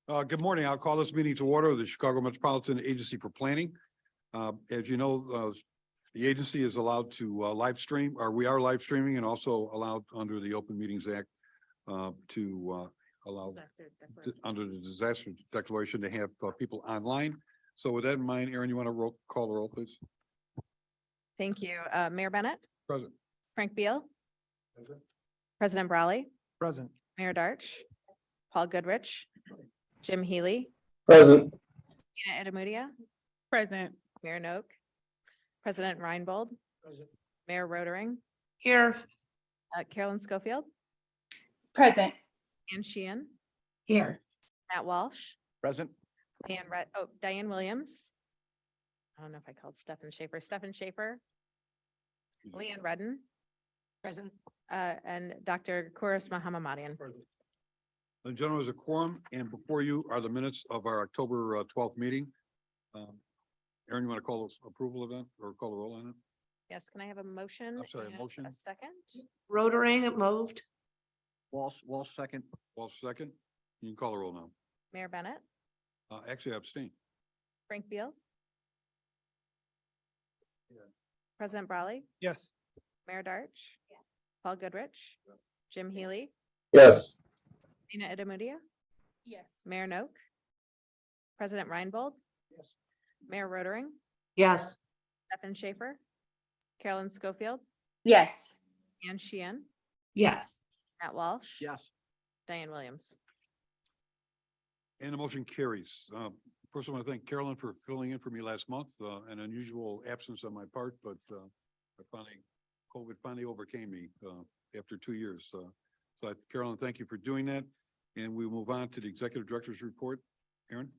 Good morning. I'll call this meeting to order of the Chicago Metropolitan Agency for Planning. As you know, the agency is allowed to live stream, or we are live streaming and also allowed under the Open Meetings Act to allow under the disaster declaration to have people online. So with that in mind, Aaron, you want to call the roll, please? Thank you. Mayor Bennett, Present. Frank Beal, President Brawley, Present. Mayor Darch, Paul Goodrich, Jim Healy, Present. Tina Edemudia, Present. Mayor Noak, President Reinbold, Mayor Rotering, Here. Carolyn Schofield, Present. Ann Sheehan, Here. Matt Walsh, Present. Diane Williams. I don't know if I called Stephen Schaefer, Leanne Redden, Present. and Dr. Kouros Mahammadian. The general is a quorum, and before you are the minutes of our October 12th meeting. Aaron, you want to call this approval event or call the roll on it? Yes, can I have a motion? I'm sorry, a and motion? A second? Rotering moved. Walsh second. Well, second, you can call the roll now. Mayor Bennett, Actually, I abstain. Frank Beal, Yeah. President Brawley, Yes. Mayor Darch, Paul Goodrich, Jim Healy, Yes. Tina Edemudia, Yes. Mayor Noak, President Reinbold, Yes. Mayor Rotering, Yes. Stephen Schaefer, Carolyn Schofield, Yes. Ann Sheehan, Yes. Matt Walsh. Yes. Diane Williams. And the motion carries. First, I want to thank Carolyn for filling in for me last month, an unusual absence on my part, but COVID finally overcame me after 2 years. Carolyn, thank you for doing that. And we move on to the executive director's report. Aaron?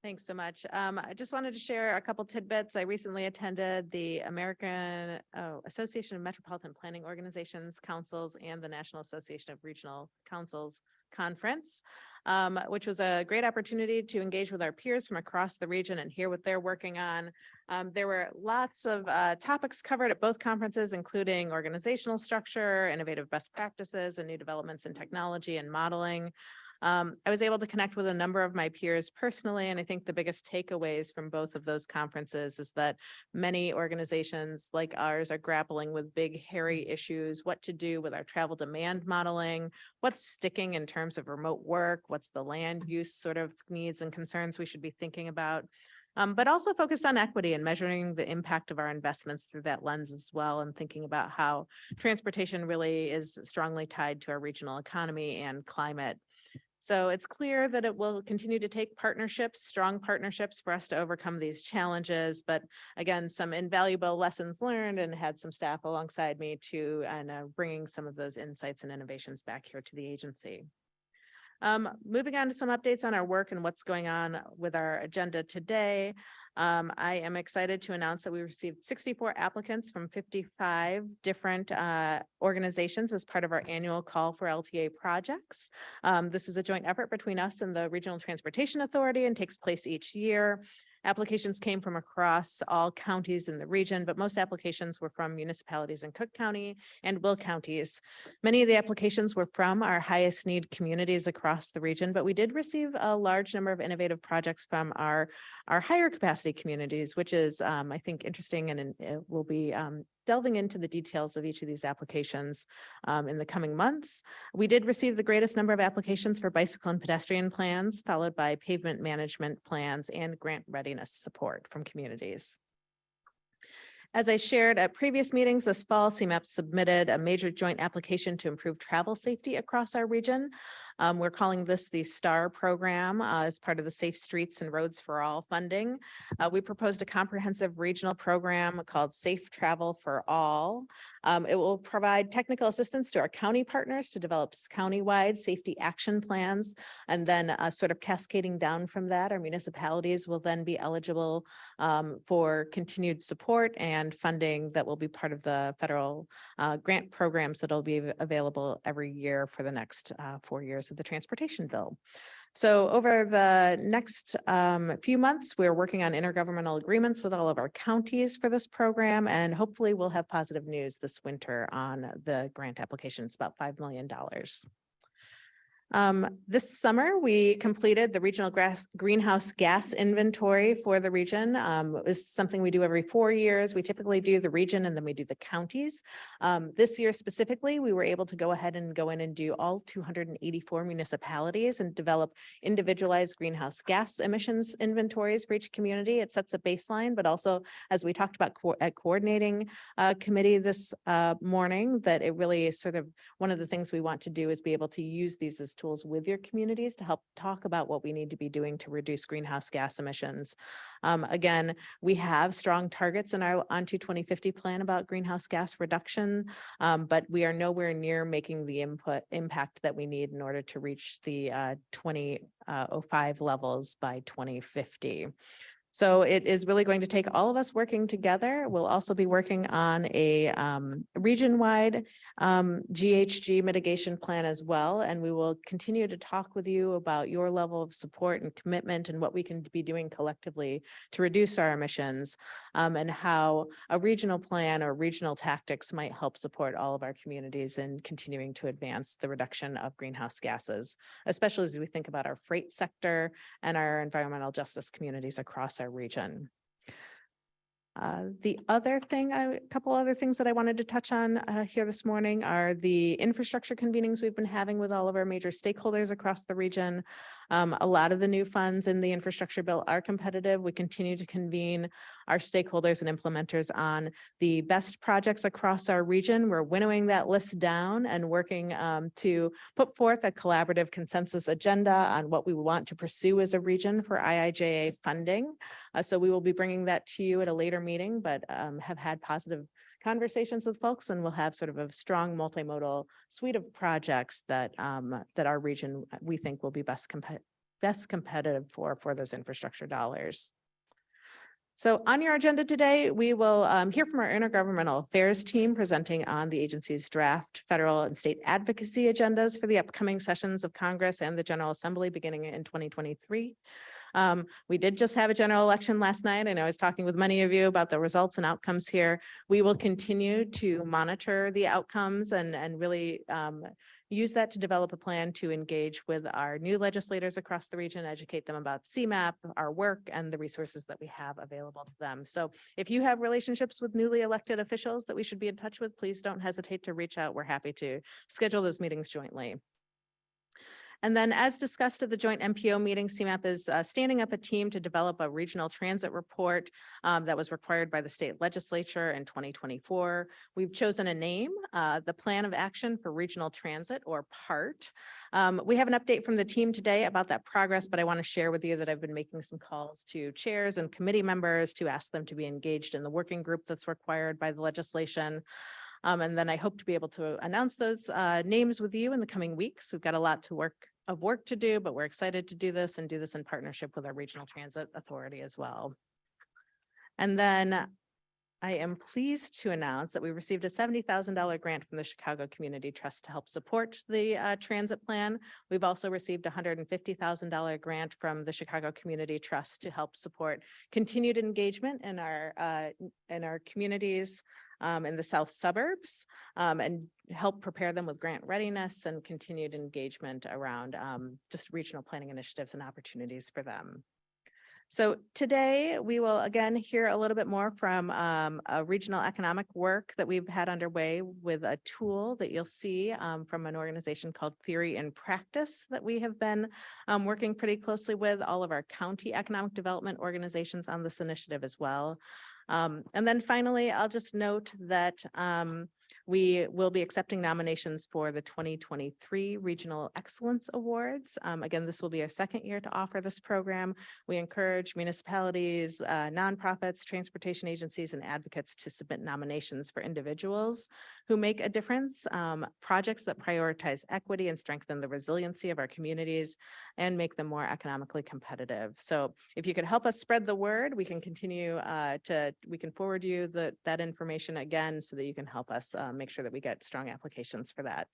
Thanks so much. I just wanted to share a couple tidbits. I recently attended the American Association of Metropolitan Planning Organizations, Councils, and the National Association of Regional Councils Conference, which was a great opportunity to engage with our peers from across the region and hear what they're working on. There were lots of topics covered at both conferences, including organizational structure, innovative best practices, and new developments in technology and modeling. I was able to connect with a number of my peers personally, and I think the biggest takeaways from both of those conferences is that many organizations like ours are grappling with big, hairy issues, what to do with our travel demand modeling, what's sticking in terms of remote work, what's the land use sort of needs and concerns we should be thinking about. But also focused on equity and measuring the impact of our investments through that lens as well, and thinking about how transportation really is strongly tied to our regional economy and climate. So it's clear that it will continue to take partnerships, strong partnerships for us to overcome these challenges. But again, some invaluable lessons learned, and had some staff alongside me too, and bringing some of those insights and innovations back here to the agency. Moving on to some updates on our work and what's going on with our agenda today. I am excited to announce that we received 64 applicants from 55 different organizations as part of our annual call for LTA projects. This is a joint effort between us and the Regional Transportation Authority and takes place each year. Applications came from across all counties in the region, but most applications were from municipalities in Cook County and Will counties. Many of the applications were from our highest need communities across the region, but we did receive a large number of innovative projects from our higher capacity communities, which is, I think, interesting, and we'll be delving into the details of each of these applications in the coming months. We did receive the greatest number of applications for bicycle and pedestrian plans, followed by pavement management plans and grant readiness support from communities. As I shared at previous meetings this fall, CMAP submitted a major joint application to improve travel safety across our region. We're calling this the STAR program as part of the Safe Streets and Roads for All funding. We proposed a comprehensive regional program called Safe Travel for All. It will provide technical assistance to our county partners to develop county-wide safety action plans, and then sort of cascading down from that, our municipalities will then be eligible for continued support and funding that will be part of the federal grant programs that will be available every year for the next 4 years of the transportation bill. So over the next few months, we're working on intergovernmental agreements with all of our counties for this program, and hopefully we'll have positive news this winter on the grant application. It's about $5 million. This summer, we completed the regional greenhouse gas inventory for the region. It was something we do every 4 years. We typically do the region and then we do the counties. This year specifically, we were able to go ahead and go in and do all 284 municipalities and develop individualized greenhouse gas emissions inventories for each community. It sets a baseline, but also, as we talked about at coordinating committee this morning, that it really is sort of one of the things we want to do is be able to use these as tools with your communities to help talk about what we need to be doing to reduce greenhouse gas emissions. Again, we have strong targets in our Onto 2050 plan about greenhouse gas reduction, but we are nowhere near making the impact that we need in order to reach the 2005 levels by 2050. So it is really going to take all of us working together. We'll also be working on a region-wide GHG mitigation plan as well. And we will continue to talk with you about your level of support and commitment and what we can be doing collectively to reduce our emissions, and how a regional plan or regional tactics might help support all of our communities in continuing to advance the reduction of greenhouse gases, especially as we think about our freight sector and our environmental justice communities across our region. A couple other things that I wanted to touch on here this morning are the infrastructure convenings we've been having with all of our major stakeholders across the region. A lot of the new funds in the infrastructure bill are competitive. We continue to convene our stakeholders and implementers on the best projects across our region. We're winnowing that list down and working to put forth a collaborative consensus agenda on what we want to pursue as a region for IIJA funding. So we will be bringing that to you at a later meeting, but have had positive conversations with folks, and we'll have sort of a strong multimodal suite of projects that that our region we think will be best competitive for those infrastructure dollars. So on your agenda today, we will hear from our intergovernmental affairs team presenting on the agency's draft federal and state advocacy agendas for the upcoming sessions of Congress and the General Assembly beginning in 2023. We did just have a general election last night, and I was talking with many of you about the results and outcomes here. We will continue to monitor the outcomes and really use that to develop a plan to engage with our new legislators across the region, educate them about CMAP, our work, and the resources that we have available to them. So if you have relationships with newly elected officials that we should be in touch with, please don't hesitate to reach out. We're happy to schedule those meetings jointly. And then, as discussed at the joint MPO meeting, CMAP is standing up a team to develop a regional transit report that was required by the state legislature in 2024. We've chosen a name, the Plan of Action for Regional Transit, or PART. We have an update from the team today about that progress, but I want to share with you that I've been making some calls to chairs and committee members to ask them to be engaged in the working group that's required by the legislation. And then I hope to be able to announce those names with you in the coming weeks. We've got a lot of work to do, but we're excited to do this in partnership with our regional transit authority as well. And then I am pleased to announce that we received a $70,000 grant from the Chicago Community Trust to help support the transit plan. We've also received a $150,000 grant from the Chicago Community Trust to help support continued engagement in our communities in the south suburbs, and help prepare them with grant readiness and continued engagement around just regional planning initiatives and opportunities for them. So today we will again hear a little bit more from a regional economic work that we've had underway with a tool that you'll see from an organization called Theory and Practice that we have been working pretty closely with all of our county economic development organizations on this initiative as well. And then finally, I'll just note that we will be accepting nominations for the 2023 Regional Excellence Awards. Again, this will be our second year to offer this program. We encourage municipalities, nonprofits, transportation agencies, and advocates to submit nominations for individuals who make a difference, projects that prioritize equity and strengthen the resiliency of our communities and make them more economically competitive. So if you could help us spread the word, we can continue we can forward you that information again so that you can help us make sure that we get strong applications for that.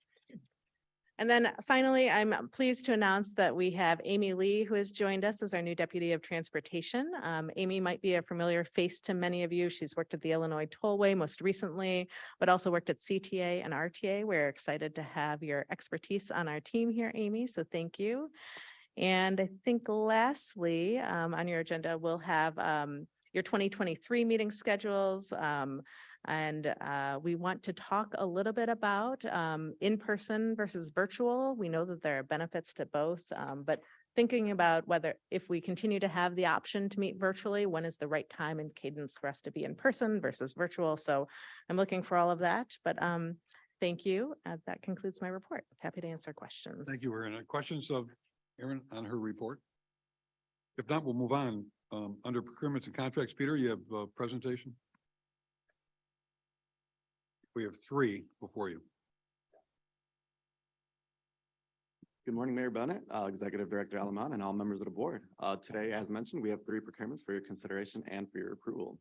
And then finally, I'm pleased to announce that we have Amy Lee, who has joined us as our new Deputy of Transportation. Amy might be a familiar face to many of you. She's worked at the Illinois Tollway most recently, but also worked at CTA and RTA. We're excited to have your expertise on our team here, Amy, so thank you. And I think lastly, on your agenda, we'll have your 2023 meeting schedules. And we want to talk a little bit about in-person versus virtual. We know that there are benefits to both, but thinking about whether if we continue to have the option to meet virtually, when is the right time and cadence for us to be in person versus virtual. So I'm looking for all of that, but thank you. That concludes my report. Happy to answer questions. Thank you, Erin. Questions of Erin on her report? If not, we'll move on. Under procurements and contracts, Peter, you have a presentation? We have 3 before you. Good morning, Mayor Bennett, Executive Director Alamon, and all members of the board. Today, as mentioned, we have 3 procurements for your consideration and for your approval.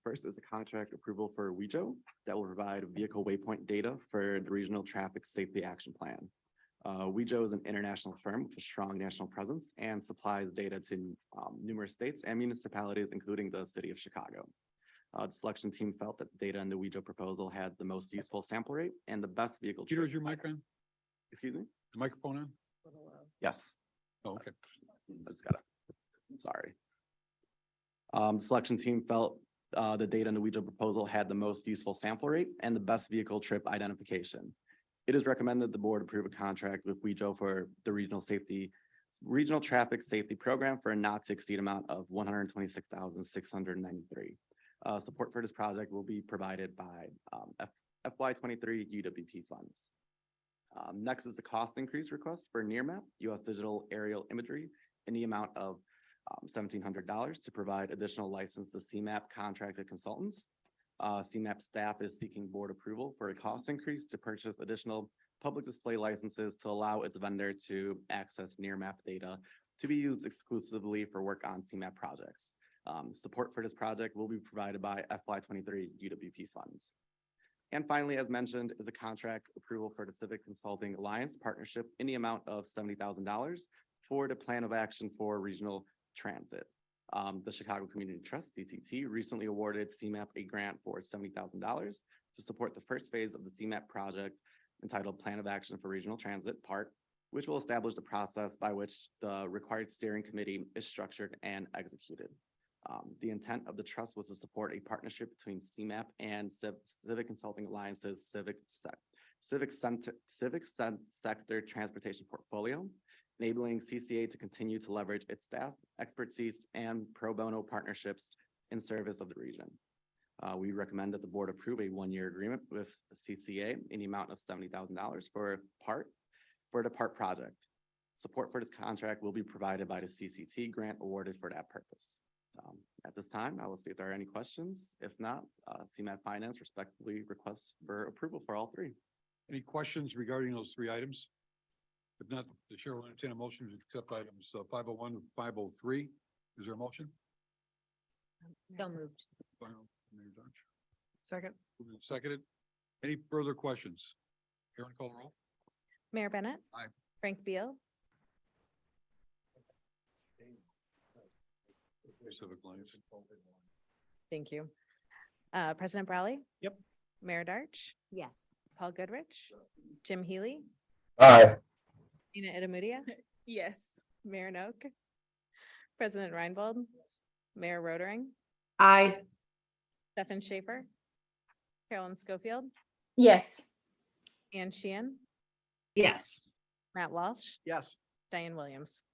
First is a contract approval for WEJO that will provide vehicle waypoint data for the Regional Traffic Safety Action Plan. WEJO is an international firm with a strong national presence and supplies data to numerous states and municipalities, including the city of Chicago. The selection team felt that the data in the WEJO proposal had the most useful sample rate and the best vehicle. Peter, trip- is your mic on? Excuse me? The microphone on? Yes. Oh, okay. I just gotta, sorry. The selection team felt the data in the WEJO proposal had the most useful sample rate and the best vehicle trip identification. It is recommended the board approve a contract with WEJO for the Regional Traffic Safety Program for a not to exceed amount of $126,693. Support for this project will be provided by FY23 UWP funds. Next is the cost increase request for NearMap, U.S. Digital Aerial Imagery, in the amount of $1,700 to provide additional license to CMAP contracted consultants. CMAP staff is seeking board approval for a cost increase to purchase additional public display licenses to allow its vendor to access NearMap data to be used exclusively for work on CMAP projects. Support for this project will be provided by FY23 UWP funds. And finally, as mentioned, is a contract approval for the Civic Consulting Alliance partnership in the amount of $70,000 for the plan of action for regional transit. The Chicago Community Trust, CCT, recently awarded CMAP a grant for $70,000 to support the first phase of the CMAP project entitled Plan of Action for Regional Transit Part, which will establish the process by which the required steering committee is structured and executed. The intent of the trust was to support a partnership between CMAP and Civic Consulting Alliance's civic sector transportation portfolio, enabling CCA to continue to leverage its staff, expertise, and pro bono partnerships in service of the region. We recommend that the board approve a 1-year agreement with CCA in the amount of $70,000 for the PART project. Support for this contract will be provided by the CCT grant awarded for that purpose. At this time, I will see if there are any questions. If not, CMAP Finance respectfully requests for approval for all 3. Any questions regarding those 3 items? If not, the chair will entertain a motion to accept items 501 and 503. Is there a motion? So moved. Second. Moved and seconded. Any further questions? Erin, call the roll. Mayor Bennett. Aye. Frank Beal, Civic Alliance. thank you. President Brawley. Yep. Mayor Darch, Yes. Paul Goodrich, Jim Healy, Aye. Tina Itamudia, Yes. Mayor Noak, President Reinbold, Mayor Rotering, Aye. Stefan Schaefer, Carolyn Schofield, Yes. Ann Sheehan, Yes. Matt Walsh, Yes. Diane Williams.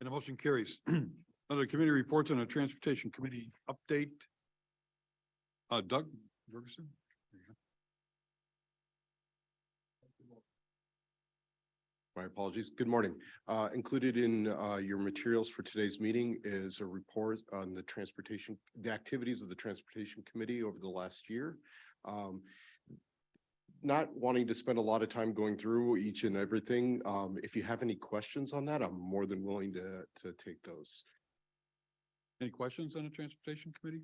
And the motion carries. Under committee reports on a transportation committee update. Doug Ferguson. There you go. My apologies. Good morning. Included in your materials for today's meeting is a report on the activities of the Transportation Committee over the last year. Not wanting to spend a lot of time going through each and everything. If you have any questions on that, I'm more than willing to take those. Any questions on the transportation committee?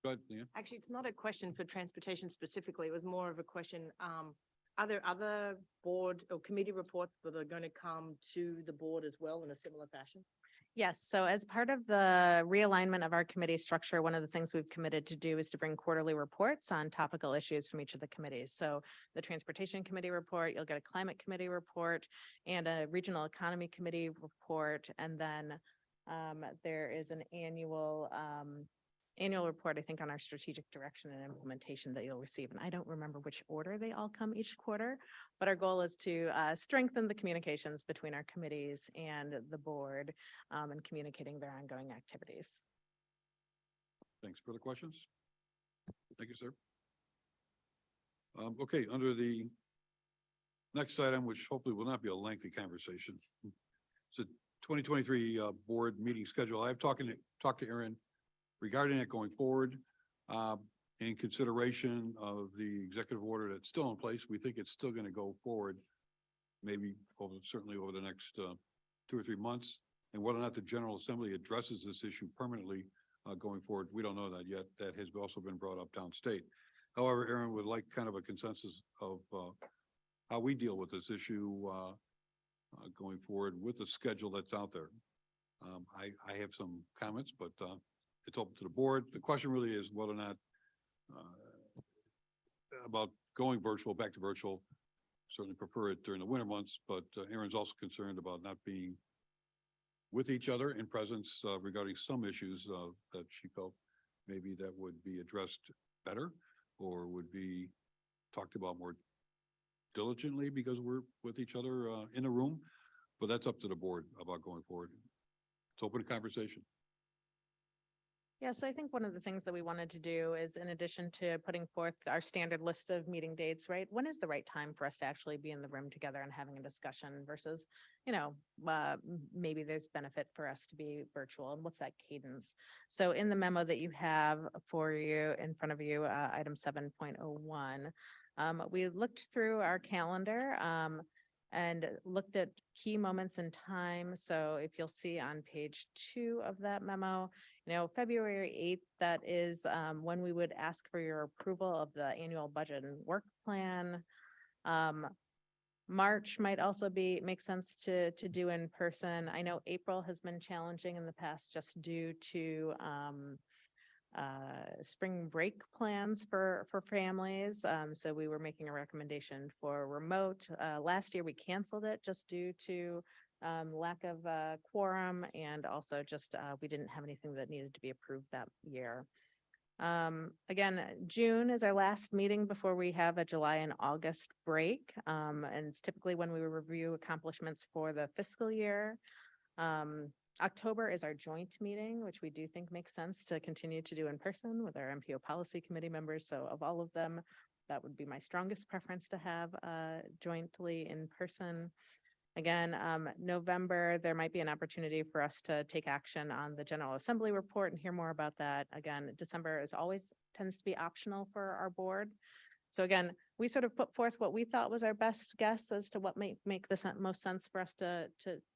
Go ahead, Leanne. Actually, it's not a question for transportation specifically. It was more of a question Are there other board or committee reports that are going to come to the board as well in a similar fashion? Yes, so as part of the realignment of our committee structure, one of the things we've committed to do is to bring quarterly reports on topical issues from each of the committees. So the Transportation Committee report, you'll get a Climate Committee report and a Regional Economy Committee report. And then there is an annual report, I think, on our strategic direction and implementation that you'll receive. And I don't remember which order they all come each quarter, but our goal is to strengthen the communications between our committees and the board and communicating their ongoing activities. Thanks. Further questions? Thank you, sir. Okay, under the next item, which hopefully will not be a lengthy conversation. It's a 2023 board meeting schedule. I've talked to Aaron regarding it going forward. In consideration of the executive order that's still in place, we think it's still going to go forward, maybe certainly over the next 2 or 3 months. And whether or not the General Assembly addresses this issue permanently going forward, we don't know that yet. That has also been brought up downstate. However, Aaron would like kind of a consensus of how we deal with this issue going forward with the schedule that's out there. I have some comments, but it's open to the board. The question really is whether or not about going virtual, back to virtual. Certainly prefer it during the winter months, but Aaron's also concerned about not being with each other in presence regarding some issues that she felt maybe that would be addressed better or would be talked about more diligently because we're with each other in a room. But that's up to the board about going forward. It's open to conversation. Yeah, so I think one of the things that we wanted to do is, in addition to putting forth our standard list of meeting dates, right? When is the right time for us to actually be in the room together and having a discussion versus, maybe there's benefit for us to be virtual, and what's that cadence? So in the memo that you have for you in front of you, item 7.01, we looked through our calendar and looked at key moments in time. So if you'll see on page 2 of that memo, February 8th, that is when we would ask for your approval of the annual budget and work plan. March might also make sense to do in person. I know April has been challenging in the past just due to spring break plans for families. So we were making a recommendation for remote. Last year we canceled it just due to lack of quorum, and also just we didn't have anything that needed to be approved that year. Again, June is our last meeting before we have a July and August break. And it's typically when we review accomplishments for the fiscal year. October is our joint meeting, which we do think makes sense to continue to do in person with our MPO policy committee members. So of all of them, that would be my strongest preference to have jointly in person. Again, November, there might be an opportunity for us to take action on the General Assembly report and hear more about that. Again, December tends to be optional for our board. So again, we sort of put forth what we thought was our best guess as to what might make the most sense for us to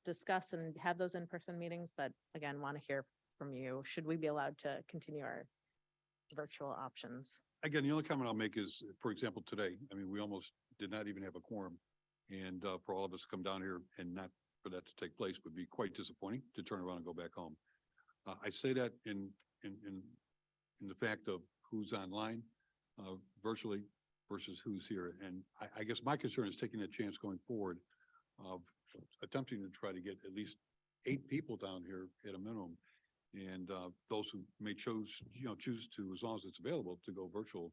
discuss and have those in-person meetings. But again, want to hear from you. Should we be allowed to continue our virtual options? Again, the only comment I'll make is, for example, today, I mean, we almost did not even have a quorum. And for all of us to come down here and not for that to take place would be quite disappointing to turn around and go back home. I say that in the fact of who's online virtually versus who's here. And I guess my concern is taking a chance going forward of attempting to try to get at least 8 people down here at a minimum. And those who may choose to, as long as it's available, to go virtual,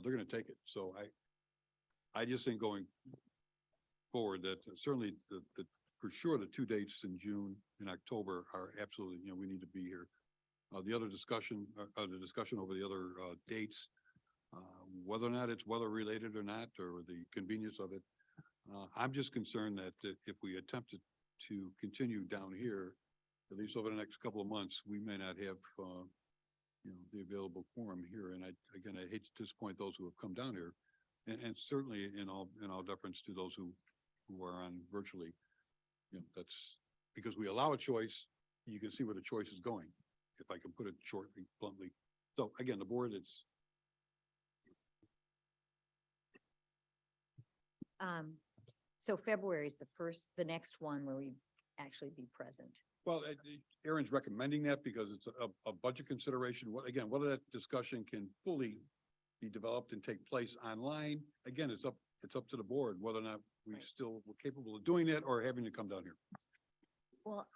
they're going to take it. So I just think going forward that certainly for sure the 2 dates in June and October are absolutely, we need to be here. The other discussion, the discussion over the other dates, whether or not it's weather related or not, or the convenience of it. I'm just concerned that if we attempted to continue down here, at least over the next couple of months, we may not have, the available quorum here. And I hate to disappoint those who have come down here, and certainly in all deference to those who are on virtually. That's because we allow a choice. You can see where the choice is going, if I can put it shortly, bluntly. So again, the board, So February is the next one where we actually be present. Well, Aaron's recommending that because it's a budget consideration. What, again, whether that discussion can fully be developed and take place online, again, it's up to the board whether or not we Right. still were capable of doing it or having to come down here. Well,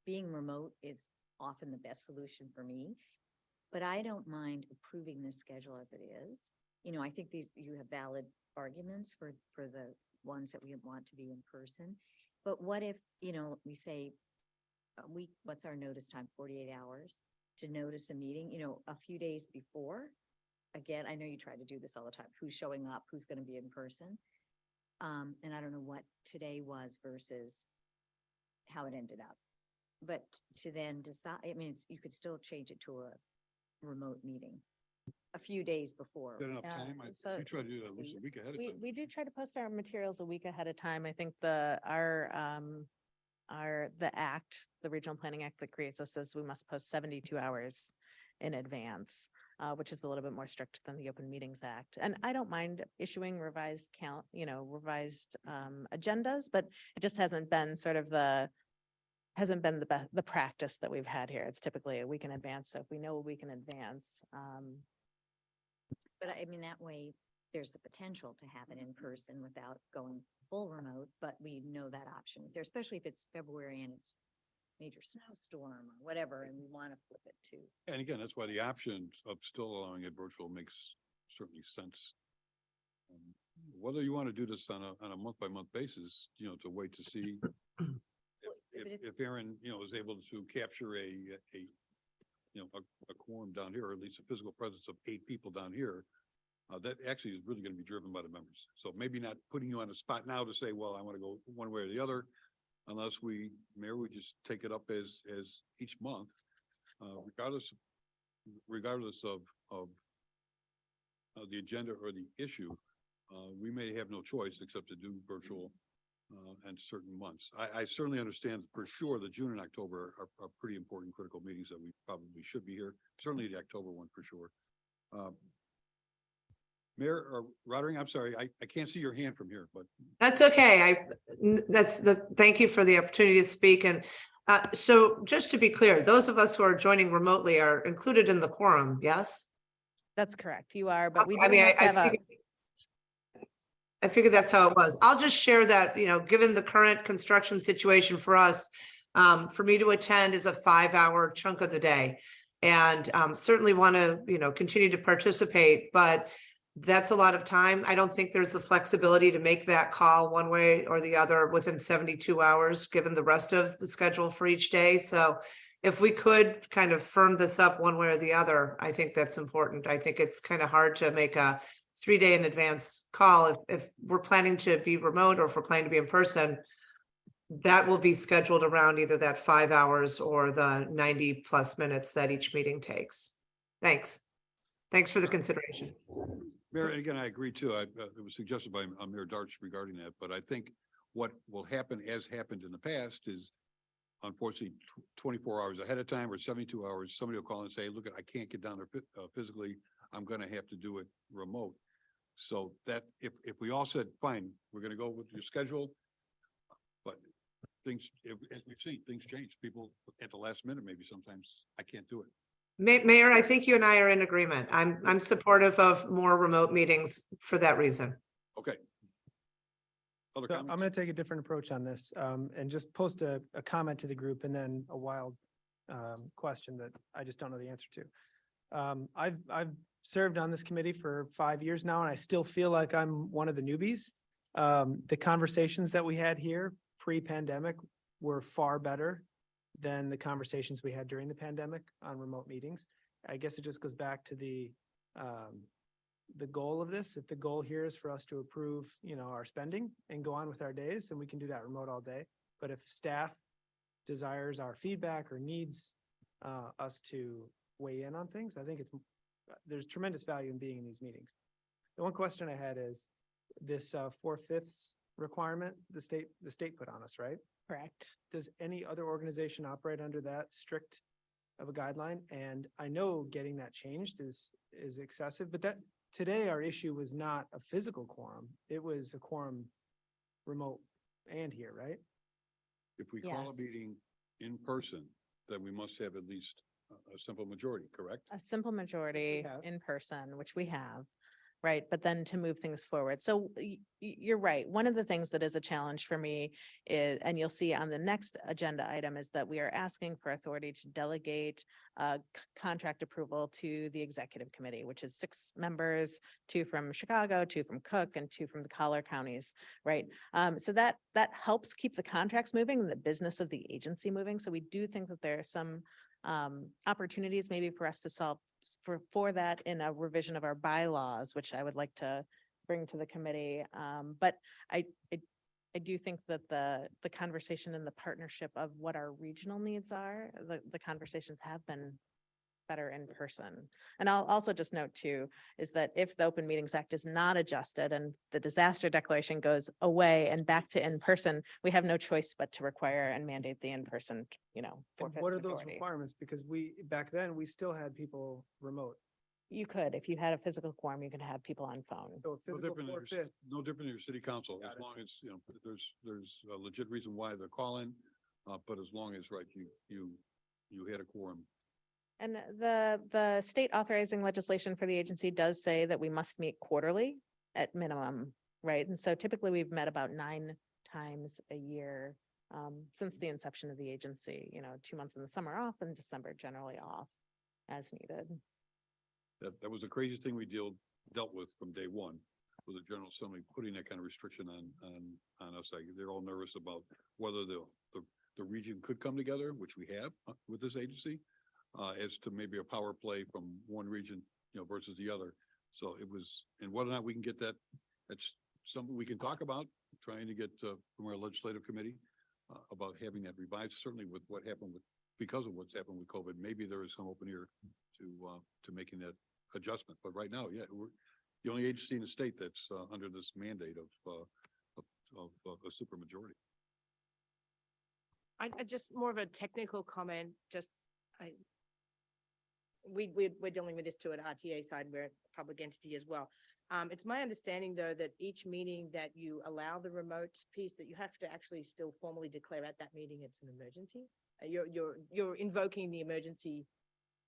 being remote is often the best solution for me, but I don't mind approving this schedule as it is. You know, I think you have valid arguments for the ones that we want to be in person. But what if, we say what's our notice time? 48 hours to notice a meeting, a few days before. Again, I know you try to do this all the time. Who's showing up? Who's going to be in person? And I don't know what today was versus how it ended up. But to then decide, I mean, you could still change it to a remote meeting a few days before. Is that enough Yeah, time? so We try to do that at least a week ahead of We, time. we do try to post our materials a week ahead of time. I think the act, the Regional Planning Act that creates us says we must post 72 hours in advance, which is a little bit more strict than the Open Meetings Act. And I don't mind issuing revised agendas, but it just hasn't been the practice that we've had here. It's typically a week in advance. So if we know a week in advance, But I mean, that way, there's the potential to have it in person without going full remote, but we know that option is there, especially if it's February and it's major snowstorm or whatever, and we want to flip it to. And again, that's why the option of still allowing it virtual makes certainly sense. Whether you want to do this on a month by month basis, to wait to see if Aaron, is able to capture a quorum down here, or at least a physical presence of 8 people down here, that actually is really going to be driven by the members. So maybe not putting you on the spot now to say, well, I want to go one way or the other, unless Mayor, we just take it up as each month, regardless of the agenda or the issue. We may have no choice except to do virtual and certain months. I certainly understand for sure that June and October are pretty important, critical meetings that we probably should be here. Certainly the October one for sure. Mayor or Roderick, I'm sorry, I can't see your hand from here, but That's okay. Thank you for the opportunity to speak. And so just to be clear, those of us who are joining remotely are included in the quorum, yes? that's correct. You are, but we I do mean, have to have a. I figured that's how it was. I'll just share that, given the current construction situation for us, for me to attend is a 5-hour chunk of the day. And certainly want to, continue to participate, but that's a lot of time. I don't think there's the flexibility to make that call one way or the other within 72 hours, given the rest of the schedule for each day. So if we could kind of firm this up one way or the other, I think that's important. I think it's kind of hard to make a 3-day in advance call. If we're planning to be remote or if we're planning to be in person, that will be scheduled around either that 5 hours or the 90+ minutes that each meeting takes. Thanks. Thanks for the consideration. Mayor, and again, I agree too. It was suggested by Mayor Darch regarding that, but I think what will happen, as happened in the past, is unfortunately 24 hours ahead of time or 72 hours, somebody will call and say, look, I can't get down there physically. I'm going to have to do it remote. So that if we all said, fine, we're going to go with your schedule, but things, as we've seen, things change. People at the last minute, maybe sometimes I can't do it. Mayor, I think you and I are in agreement. I'm supportive of more remote meetings for that reason. Okay. Other So I'm comments? going to take a different approach on this and just post a comment to the group and then a wild question that I just don't know the answer to. I've served on this committee for 5 years now, and I still feel like I'm one of the newbies. The conversations that we had here pre-pandemic were far better than the conversations we had during the pandemic on remote meetings. I guess it just goes back to the goal of this. If the goal here is for us to approve, our spending and go on with our days, then we can do that remote all day. But if staff desires our feedback or needs us to weigh in on things, I think there's tremendous value in being in these meetings. The one question I had is this 4/5 requirement the state put on us, right? Correct. Does any other organization operate under that strict of a guideline? And I know getting that changed is excessive, but today our issue was not a physical quorum. It was a quorum remote and here, right? If we call a Yes. meeting in person, then we must have at least a simple majority, correct? A simple majority have. in person, which we have, right? But then to move things forward. So you're right. One of the things that is a challenge for me is, and you'll see on the next agenda item, is that we are asking for authority to delegate contract approval to the executive committee, which is 6 members, 2 from Chicago, 2 from Cook, and 2 from the collar counties, right? So that helps keep the contracts moving and the business of the agency moving. So we do think that there are some opportunities maybe for us to solve for that in a revision of our bylaws, which I would like to bring to the committee. But I do think that the conversation and the partnership of what our regional needs are, the conversations have been better in person. And I'll also just note too, is that if the Open Meetings Act is not adjusted and the disaster declaration goes away and back to in person, we have no choice but to require and mandate the in-person, And 4/5 what are those majority. requirements? Because back then, we still had people remote. You could, if you had a physical quorum, you could have people on phone. So No physical different than your, 4/5. no different than your city council, Got as it. long as, there's a legit reason why they're calling. But as long as, right, you had a quorum. And the state authorizing legislation for the agency does say that we must meet quarterly at minimum, right? And so typically we've met about 9 times a year since the inception of the agency, 2 months in the summer off and December generally off as needed. That was the craziest thing we dealt with from day one, with the General Assembly putting that kind of restriction on us. Like, they're all nervous about whether the region could come together, which we have with this agency, as to maybe a power play from one region, versus the other. So it was, and whether or not we can get that, that's something we can talk about, trying to get from our legislative committee about having that revised, certainly with what happened because of what's happened with COVID. Maybe there is some open ear to making that adjustment. But right now, yeah, we're the only agency in the state that's under this mandate of a supermajority. I just more of a technical comment, we're dealing with this too at RTA side, we're a public entity as well. It's my understanding though, that each meeting that you allow the remote piece, that you have to actually still formally declare at that meeting it's an emergency. You're invoking the emergency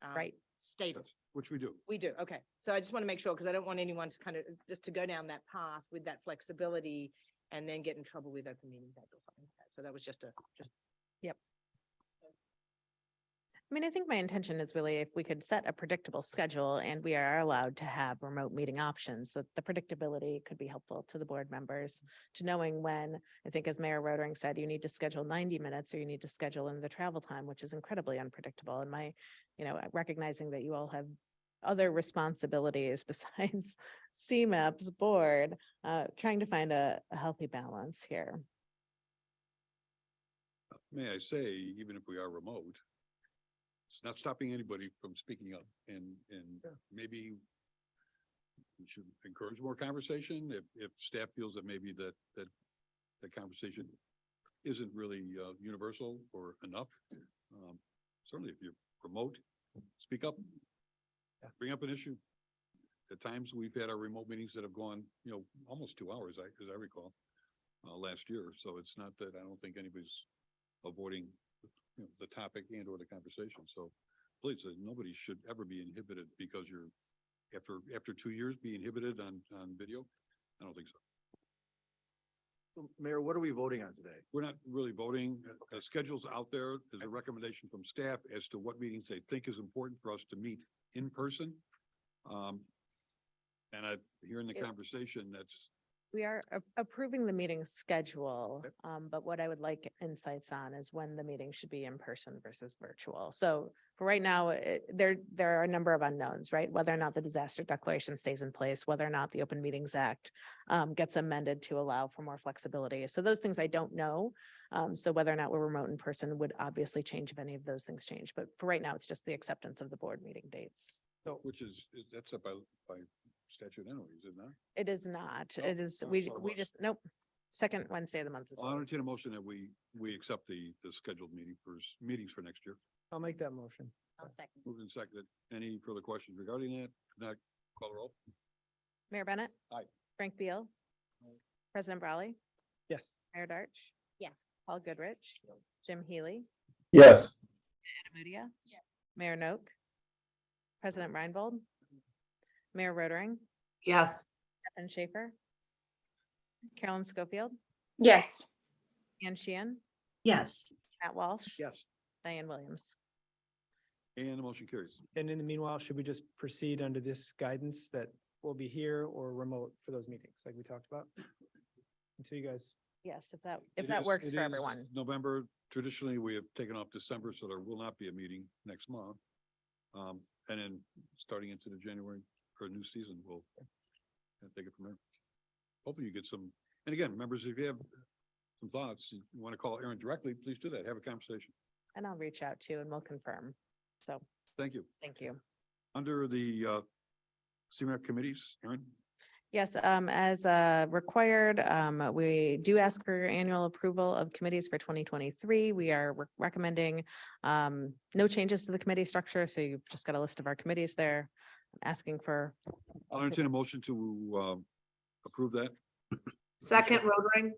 Right. status. Which we do. We do, okay. So I just want to make sure, because I don't want anyone to kind of just to go down that path with that flexibility and then get in trouble with Open Meetings Act or something like that. So that was just I mean, I think my intention is really if we could set a predictable schedule and we are allowed to have remote meeting options, that the predictability could be helpful to the board members to knowing when, I think as Mayor Rodering said, you need to schedule 90 minutes or you need to schedule in the travel time, which is incredibly unpredictable. And recognizing that you all have other responsibilities besides CMAP's board, trying to find a healthy balance here. May I say, even if we are remote, it's not stopping anybody from speaking up, and maybe we should encourage more conversation if staff feels that maybe that conversation isn't really universal or enough. Certainly if you're remote, speak up, bring up an issue. At times we've had our remote meetings that have gone, almost 2 hours, as I recall, last year. So it's not that I don't think anybody's avoiding the topic and or the conversation. So please, nobody should ever be inhibited because you're after 2 years be inhibited on video. I don't think so. Mayor, what are we voting on today? We're not really voting. The schedule's out there. There's a recommendation from staff as to what meetings they think is important for us to meet in person. And hearing the conversation, We are approving the meeting schedule, but what I would like insights on is when the meeting should be in person versus virtual. So for right now, there are a number of unknowns, right? Whether or not the disaster declaration stays in place, whether or not the Open Meetings Act gets amended to allow for more flexibility. So those things I don't know. So whether or not we're remote in person would obviously change if any of those things change. But for right now, it's just the acceptance of the board meeting dates. which that's up by statute anyways, isn't it? It is not. No? It is, Oh, we so what? just, nope. Second Wednesday of the month is. I'll entertain a motion that we accept the scheduled meetings for next year. I'll make that motion. I'll second. Moved and seconded. Any further questions regarding that? If not, call the roll. Mayor Bennett. Aye. Frank Beal. President Brawley, Yes. Mayor Darch, Yes. Paul Goodrich, Jim Healy, Yes. Amelia. Mayor Noak, President Reinbold, Mayor Rotering, Yes. Stefan Schaefer, Carolyn Schofield, Yes. Ann Sheehan, Yes. Matt Walsh. Yes. Diane Williams. And the motion carries. And in the meanwhile, should we just proceed under this guidance that we'll be here or remote for those meetings like we talked about? Until you guys, Yes, if It that is- works it for is everyone. November, traditionally, we have taken off December, so there will not be a meeting next month. And then starting into the January or new season, we'll take it from there. Hoping you get some, and again, members, if you have some thoughts, you want to call Aaron directly, please do that. Have a conversation. And I'll reach out to and we'll confirm. So, Thank you. thank you. Under the CMAP committees, Aaron? Yes, as required, we do ask for your annual approval of committees for 2023. We are recommending no changes to the committee structure, so you've just got a list of our committees there. I'm asking for. I'll entertain a motion to approve that. Second, Rotering.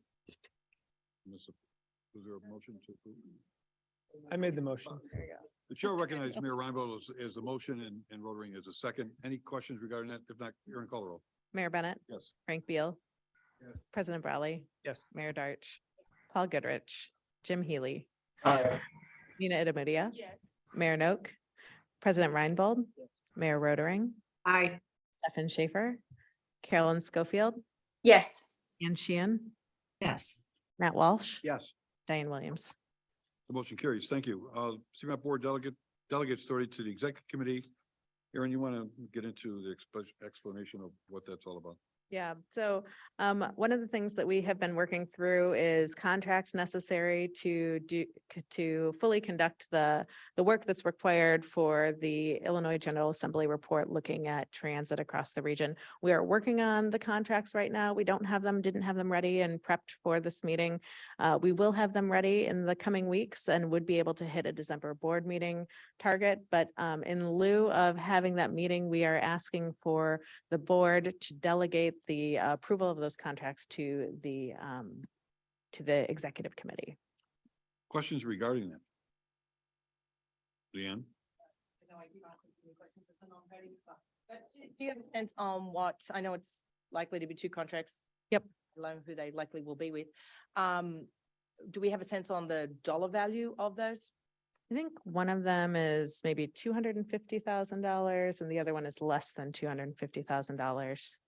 Was there a motion to approve? I made the motion. The chair recognizes Mayor Reinbold as the motion and Rotering as a second. Any questions regarding that? If not, Aaron, call the roll. Mayor Bennett, Yes. Frank Beal, Yes. President Brawley, Yes. Mayor Darch, Paul Goodrich, Jim Healy, Aye. Nina Itamudia, Yes. Mayor Noak, President Reinbold, Mayor Rotering, Aye. Stefan Schaefer, Carolyn Schofield, Yes. Ann Sheehan, Yes. Matt Walsh, Yes. Diane Williams. The motion carries. Thank you. CMAP Board Delegate Story to the Executive Committee. Aaron, you want to get into the explanation of what that's all about? Yeah, so one of the things that we have been working through is contracts necessary to fully conduct the work that's required for the Illinois General Assembly report looking at transit across the region. We are working on the contracts right now. We don't have them, didn't have them ready and prepped for this meeting. We will have them ready in the coming weeks and would be able to hit a December board meeting target. But in lieu of having that meeting, we are asking for the board to delegate the approval of those contracts to the executive committee. Questions regarding that? Leanne? Do you have a sense on what, I know it's likely to be two contracts. Yep. Alone who they likely will be with. Do we have a sense on the dollar value of those? I think one of them is maybe $250,000 and the other one is less than $250,000.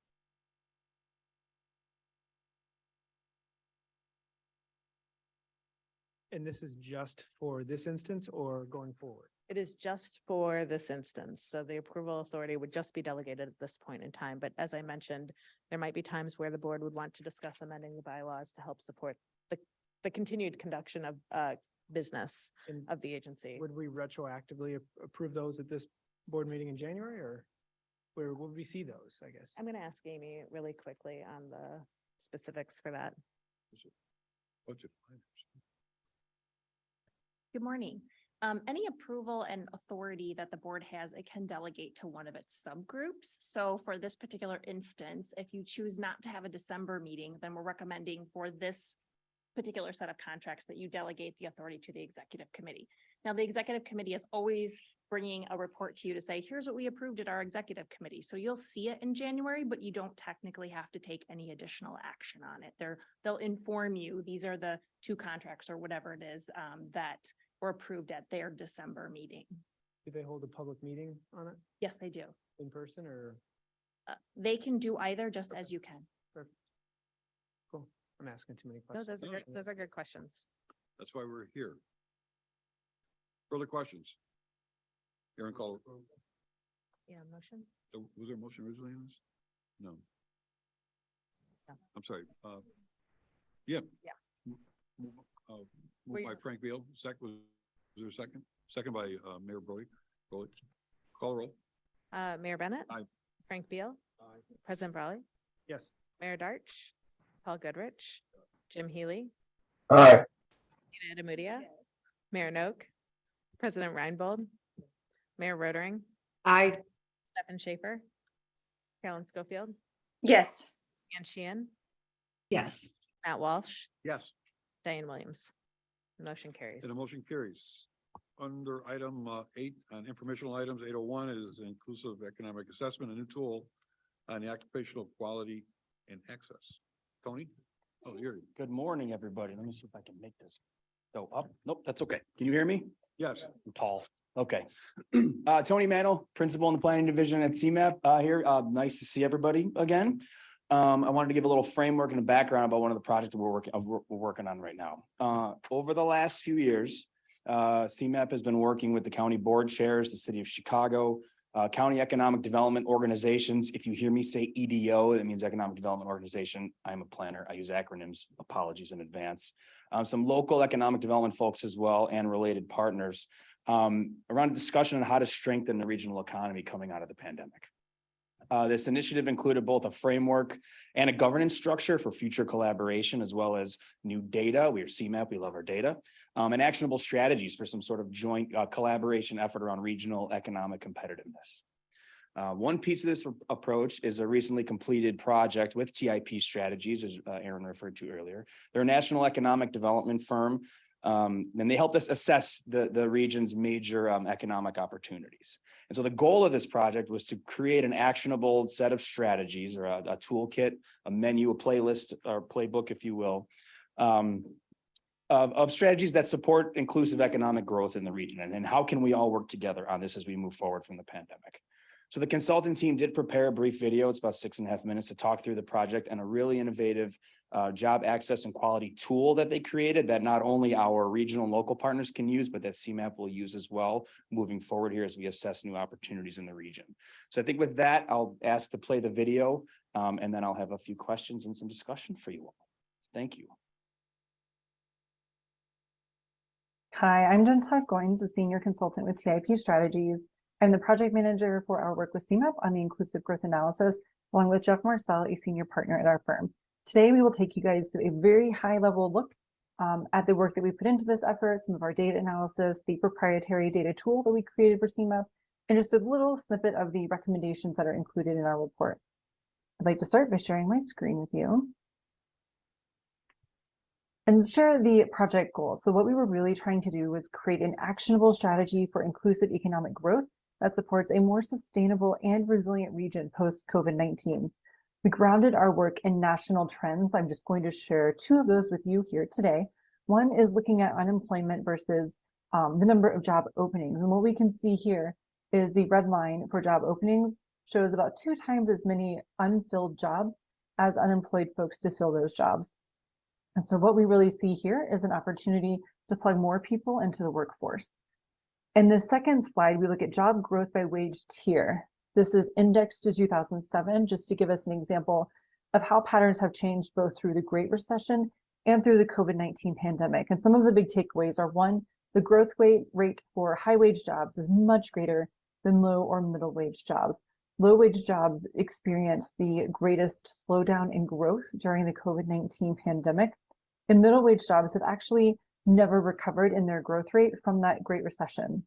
And this is just for this instance or going forward? It is just for this instance. So the approval authority would just be delegated at this point in time. But as I mentioned, there might be times where the board would want to discuss amending the bylaws to help support the continued conduction of business And of the agency. would we retroactively approve those at this board meeting in January or where will we see those, I guess? I'm going to ask Amy really quickly on the specifics for that. Budget. Good morning. Any approval and authority that the board has, it can delegate to one of its subgroups. So for this particular instance, if you choose not to have a December meeting, then we're recommending for this particular set of contracts that you delegate the authority to the executive committee. Now, the executive committee is always bringing a report to you to say, here's what we approved at our executive committee. So you'll see it in January, but you don't technically have to take any additional action on it. They'll inform you, these are the two contracts or whatever it is that were approved at their December meeting. Do they hold a public meeting on it Yes, they do. in person or? They can do either just as you can. Cool. I'm asking too many No, questions. those are good questions. That's why we're here. Further questions? Aaron, call. Yeah, motion? Was there a motion originally on this? No. No. I'm sorry. Yeah. Yeah. Moved by Frank Beal. Was there a second? Second by Mayor Brody. Call roll. Mayor Bennett? Aye. Frank Beal? President Brawley? Yes. Mayor Darch? Paul Goodrich? Jim Healy? Aye. Nina Itamudia? Mayor Noak? President Reinbold? Mayor Rotering? Aye. Stefan Schaefer? Carolyn Schofield? Yes. Ann Sheehan, Yes. Matt Walsh, Yes. Diane Williams. Motion carries. And the motion carries. Under item 8 on informational items, 801 is inclusive economic assessment, a new tool on the occupational quality and access. Tony? Oh, here. Good morning, everybody. Let me see if I can make this go up. Nope, that's okay. Can you hear me? Yes. I'm tall. Okay. Tony Mantle, Principal in the Planning Division at CMAP, here. Nice to see everybody again. I wanted to give a little framework and a background about one of the projects that we're working on right now. Over the last few years, CMAP has been working with the county board chairs, the city of Chicago, county economic development organizations. If you hear me say EDO, that means Economic Development Organization. I'm a planner. I use acronyms. Apologies in advance. Some local economic development folks as well and related partners around a discussion on how to strengthen the regional economy coming out of the pandemic. This initiative included both a framework and a governance structure for future collaboration, as well as new data. We are CMAP, we love our data, and actionable strategies for some sort of joint collaboration effort around regional economic competitiveness. One piece of this approach is a recently completed project with TIP Strategies, as Aaron referred to earlier. They're a national economic development firm, and they helped us assess the region's major economic opportunities. And so the goal of this project was to create an actionable set of strategies or a toolkit, a menu, a playlist or playbook, if you will, of strategies that support inclusive economic growth in the region. And how can we all work together on this as we move forward from the pandemic? So the consulting team did prepare a brief video. It's about 6.5 minutes to talk through the project and a really innovative job access and quality tool that they created that not only our regional and local partners can use, but that CMAP will use as well moving forward here as we assess new opportunities in the region. So I think with that, I'll ask to play the video and then I'll have a few questions and some discussion for you all. Thank you. Hi, I'm Jenta Goins, a senior consultant with TIP Strategies. I'm the project manager for our work with CMAP on the inclusive growth analysis, along with Jeff Marcel, a senior partner at our firm. Today, we will take you guys through a very high level look at the work that we put into this effort, some of our data analysis, the proprietary data tool that we created for CMAP, and just a little snippet of the recommendations that are included in our report. I'd like to start by sharing my screen with you and share the project goals. So what we were really trying to do was create an actionable strategy for inclusive economic growth that supports a more sustainable and resilient region post-COVID-19. We grounded our work in national trends. I'm just going to share two of those with you here today. One is looking at unemployment versus the number of job openings. And what we can see here is the red line for job openings shows about 2 times as many unfilled jobs as unemployed folks to fill those jobs. And so what we really see here is an opportunity to plug more people into the workforce. In the second slide, we look at job growth by wage tier. This is indexed to 2007, just to give us an example of how patterns have changed both through the Great Recession and through the COVID-19 pandemic. And some of the big takeaways are: 1, the growth rate for high wage jobs is much greater than low or middle wage jobs. Low wage jobs experienced the greatest slowdown in growth during the COVID-19 pandemic, and middle wage jobs have actually never recovered in their growth rate from that Great Recession.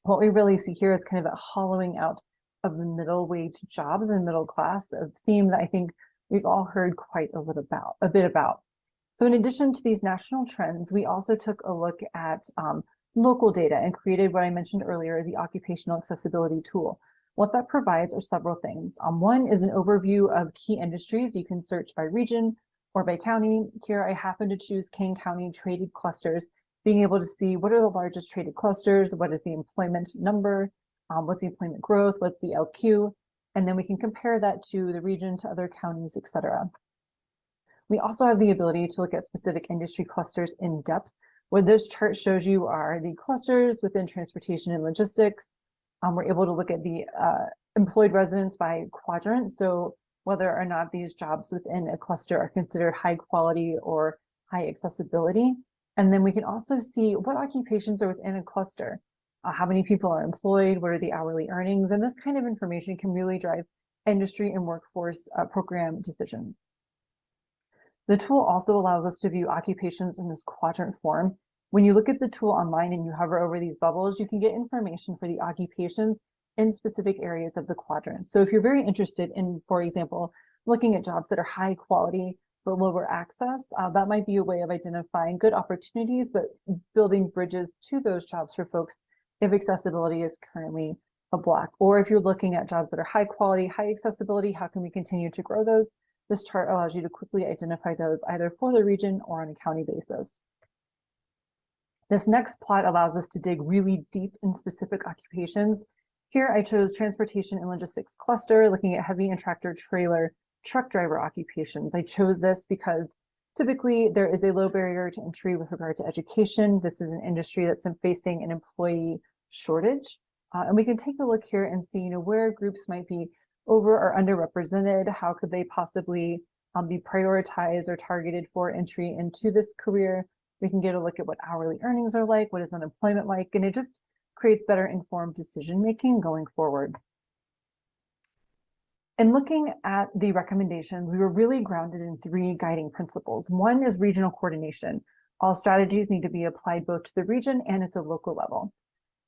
What we really see here is kind of a hollowing out of the middle wage jobs and middle class, a theme that I think we've all heard quite a bit about. So in addition to these national trends, we also took a look at local data and created what I mentioned earlier, the occupational accessibility tool. What that provides are several things. One is an overview of key industries. You can search by region or by county. Here I happen to choose Kane County traded clusters, being able to see what are the largest traded clusters, what is the employment number, what's the employment growth, what's the LQ, and then we can compare that to the region, to other counties, et cetera. We also have the ability to look at specific industry clusters in depth. What this chart shows you are the clusters within transportation and logistics. We're able to look at the employed residents by quadrant. So whether or not these jobs within a cluster are considered high quality or high accessibility. And then we can also see what occupations are within a cluster. How many people are employed, what are the hourly earnings, and this kind of information can really drive industry and workforce program decisions. The tool also allows us to view occupations in this quadrant form. When you look at the tool online and you hover over these bubbles, you can get information for the occupations in specific areas of the quadrant. So if you're very interested in, for example, looking at jobs that are high quality but lower access. That might be a way of identifying good opportunities, but building bridges to those jobs for folks if accessibility is currently a block. Or if you're looking at jobs that are high quality, high accessibility, how can we continue to grow those? This chart allows you to quickly identify those either for the region or on a county basis. This next plot allows us to dig really deep in specific occupations. Here I chose transportation and logistics cluster, looking at heavy and tractor trailer truck driver occupations. I chose this because typically there is a low barrier to entry with regard to education. This is an industry that's facing an employee shortage. And we can take a look here and see, where groups might be over or underrepresented. How could they possibly be prioritized or targeted for entry into this career? We can get a look at what hourly earnings are like, what is unemployment like, and it just creates better informed decision-making going forward. And looking at the recommendations, we were really grounded in 3 guiding principles. One is regional coordination. All strategies need to be applied both to the region and at the local level.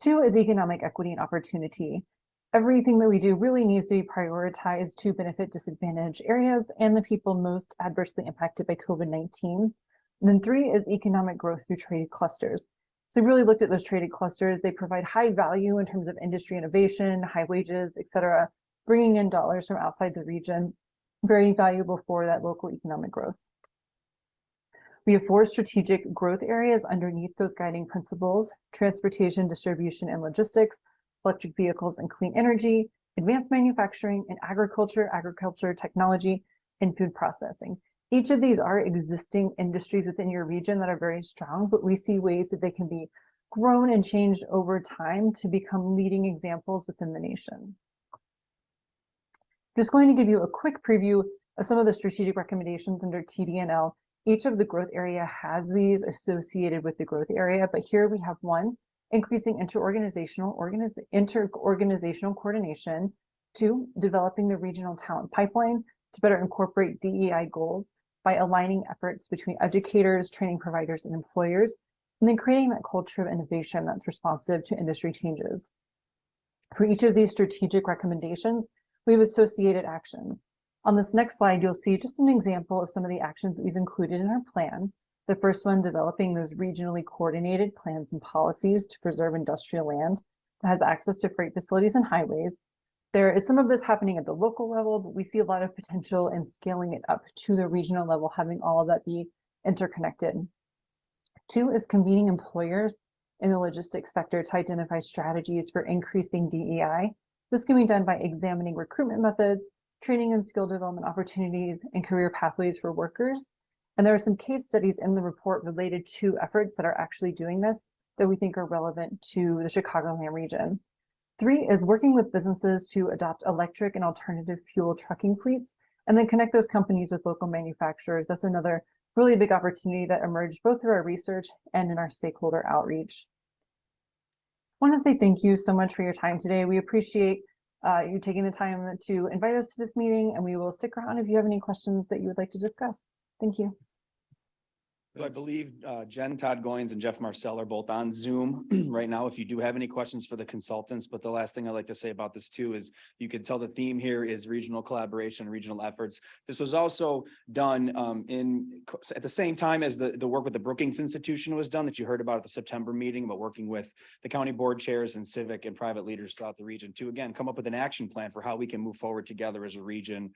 2 is economic equity and opportunity. Everything that we do really needs to be prioritized to benefit disadvantaged areas and the people most adversely impacted by COVID-19. And then 3 is economic growth through traded clusters. So we really looked at those traded clusters. They provide high value in terms of industry innovation, high wages, et cetera, bringing in dollars from outside the region, very valuable for that local economic growth. We have 4 strategic growth areas underneath those guiding principles: transportation, distribution, and logistics, electric vehicles and clean energy, advanced manufacturing, and agriculture, technology, and food processing. Each of these are existing industries within your region that are very strong, but we see ways that they can be grown and changed over time to become leading examples within the nation. Just going to give you a quick preview of some of the strategic recommendations under TDNL. Each of the growth area has these associated with the growth area, but here we have 1, increasing interorganizational coordination. 2, developing the regional talent pipeline to better incorporate DEI goals by aligning efforts between educators, training providers, and employers, and then creating that culture of innovation that's responsive to industry changes. For each of these strategic recommendations, we have associated actions. On this next slide, you'll see just an example of some of the actions that we've included in our plan. The first one, developing those regionally coordinated plans and policies to preserve industrial land that has access to freight facilities and highways. There is some of this happening at the local level, but we see a lot of potential in scaling it up to the regional level, having all of that be interconnected. 2 is convening employers in the logistics sector to identify strategies for increasing DEI. This can be done by examining recruitment methods, training and skill development opportunities, and career pathways for workers. And there are some case studies in the report related to efforts that are actually doing this that we think are relevant to the Chicagoland region. 3 is working with businesses to adopt electric and alternative fuel trucking fleets, and then connect those companies with local manufacturers. That's another really big opportunity that emerged both through our research and in our stakeholder outreach. I want to say thank you so much for your time today. We appreciate you taking the time to invite us to this meeting, and we will stick around if you have any questions that you would like to discuss. Thank you. So I believe Jen, Todd Goins, and Jeff Marcel are both on Zoom right now. If you do have any questions for the consultants, but the last thing I'd like to say about this too is you can tell the theme here is regional collaboration, regional efforts. This was also done at the same time as the work with the Brookings Institution was done that you heard about at the September meeting, but working with the county board chairs and civic and private leaders throughout the region to, again, come up with an action plan for how we can move forward together as a region.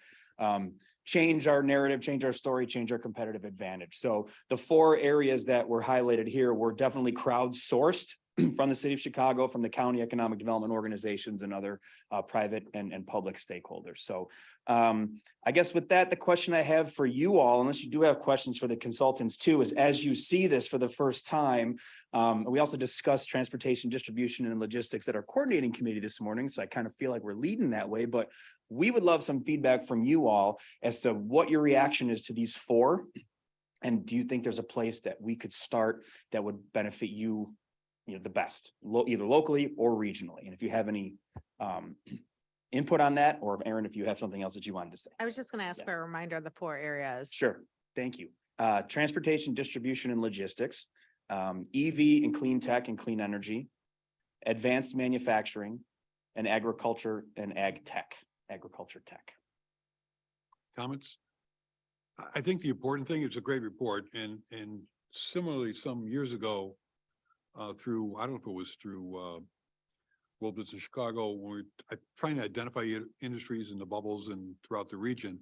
Change our narrative, change our story, change our competitive advantage. So the 4 areas that were highlighted here were definitely crowdsourced from the city of Chicago, from the county economic development organizations and other private and public stakeholders. So I guess with that, the question I have for you all, unless you do have questions for the consultants too, is as you see this for the first time, we also discussed transportation, distribution, and logistics at our coordinating committee this morning. So I kind of feel like we're leading that way, but we would love some feedback from you all as to what your reaction is to these 4. And do you think there's a place that we could start that would benefit you, the best, either locally or regionally? And if you have any input on that, or if Aaron, if you have something else that you wanted to say. I was just going to ask for a reminder of the 4 areas. Sure. Thank you. Transportation, distribution, and logistics, EV and clean tech and clean energy, advanced manufacturing, and agriculture and agriculture tech. comments. I think the important thing, it's a great report, and similarly, some years ago, through, I don't know if it was through, World Business Chicago, when we're trying to identify industries in the bubbles and throughout the region.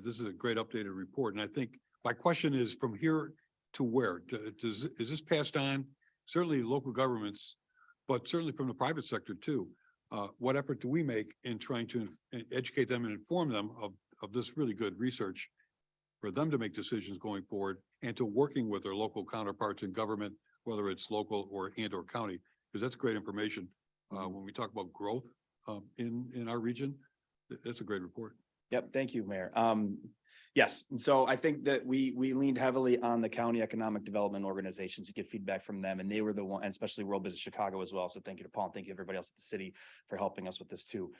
This is a great updated report, and I think my question is, from here to where? Is this passed on? Certainly local governments, but certainly from the private sector too. What effort do we make in trying to educate them and inform them of this really good research for them to make decisions going forward, and to working with their local counterparts in government, whether it's local or county, because that's great information. When we talk about growth in our region, that's a great report. Yep, thank you, Mayor. Yes, and so I think that we leaned heavily on the county economic development organizations to get feedback from them, and they were the one, and especially World Business Chicago as well. So thank you to Paul, and thank you everybody else at the city for helping us with this too.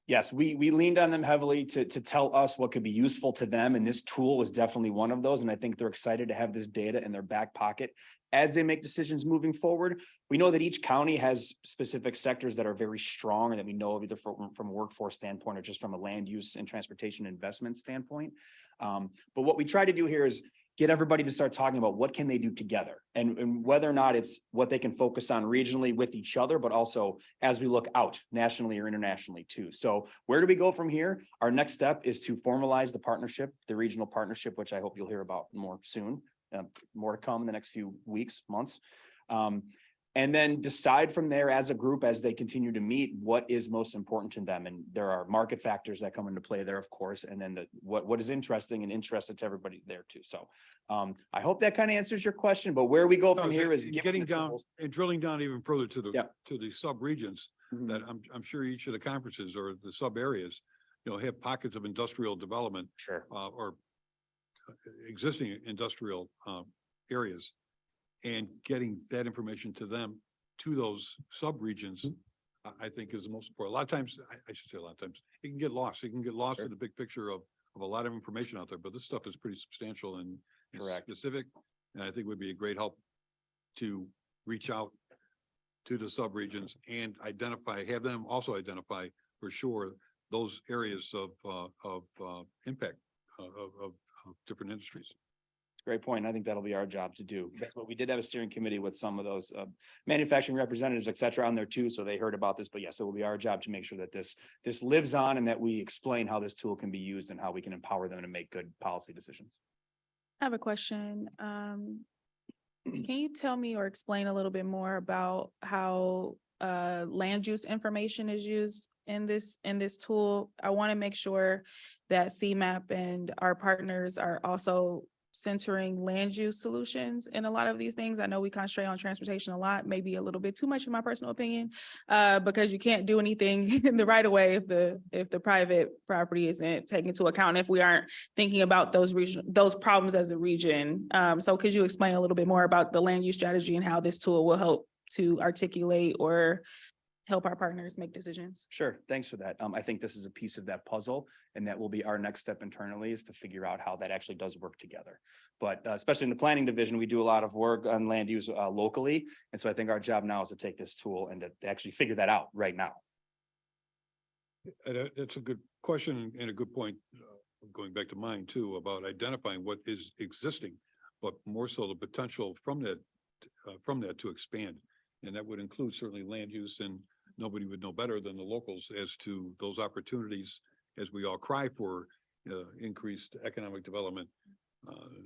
Yes, we leaned on them heavily to tell us what could be useful to them, and this tool was definitely one of those. And I think they're excited to have this data in their back pocket as they make decisions moving forward. We know that each county has specific sectors that are very strong and that we know of, either from a workforce standpoint or just from a land use and transportation investment standpoint. But what we try to do here is get everybody to start talking about what can they do together, and whether or not it's what they can focus on regionally with each other, but also as we look out nationally or internationally too. So where do we go from here? Our next step is to formalize the partnership, the regional partnership, which I hope you'll hear about more soon. More to come in the next few weeks, months. And then decide from there as a group, as they continue to meet, what is most important to them. And there are market factors that come into play there, of course, and then what is interesting and interested to everybody there too. So I hope that kind of answers your question, but where we go from here is getting down and drilling down even further to the, Yep. to the sub regions that I'm sure each of the conferences or the sub areas, have pockets of industrial development. Sure. Or existing industrial areas, and getting that information to them, to those sub-regions, I think is the most important. A lot of times, I should say a lot of times, it can get lost. It can get lost in the big picture of a lot of information out there, but this stuff is pretty substantial and specific. And I think would be a great help to reach out to the sub-regions and have them also identify for sure those areas of impact of different industries. Great point. I think that'll be our job to do. That's what we did have a steering committee with some of those manufacturing representatives, et cetera, on there too. So they heard about this, but yes, it will be our job to make sure that this lives on, and that we explain how this tool can be used and how we can empower them to make good policy decisions. I have a question. Can you tell me or explain a little bit more about how land use information is used in this tool? I want to make sure that CMAP and our partners are also centering land use solutions in a lot of these things. I know we concentrate on transportation a lot, maybe a little bit too much in my personal opinion, because you can't do anything in the right of way if the private property isn't taken into account, if we aren't thinking about those problems as a region. So could you explain a little bit more about the land use strategy and how this tool will help to articulate or help our partners make decisions? Sure. Thanks for that. I think this is a piece of that puzzle, and that will be our next step internally, is to figure out how that actually does work together. But especially in the planning division, we do a lot of work on land use locally. And so I think our job now is to take this tool and to actually figure that out right now. That's a good question and a good point, going back to mine too, about identifying what is existing, but more so the potential from that to expand. And that would include certainly land use, and nobody would know better than the locals as to those opportunities, as we all cry for increased economic development.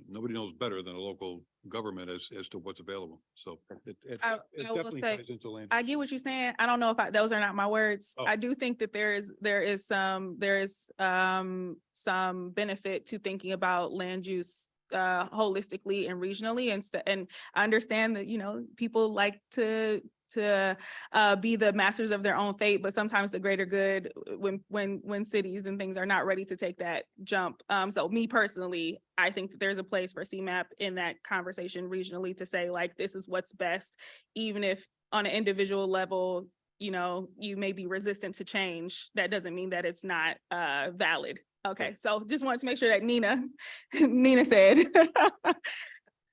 Nobody knows better than a local government as to what's available. So it I will definitely say, ties into land. I get what you're saying. I don't know if those are not my words. Oh. I do think that there is some benefit to thinking about land use holistically and regionally, and I understand that people like to be the masters of their own fate, but sometimes the greater good when cities and things are not ready to take that jump. So me personally, I think that there's a place for CMAP in that conversation regionally to say, like, this is what's best, even if on an individual level, you may be resistant to change. That doesn't mean that it's not valid. Okay, so just wanted to make sure that Nina said,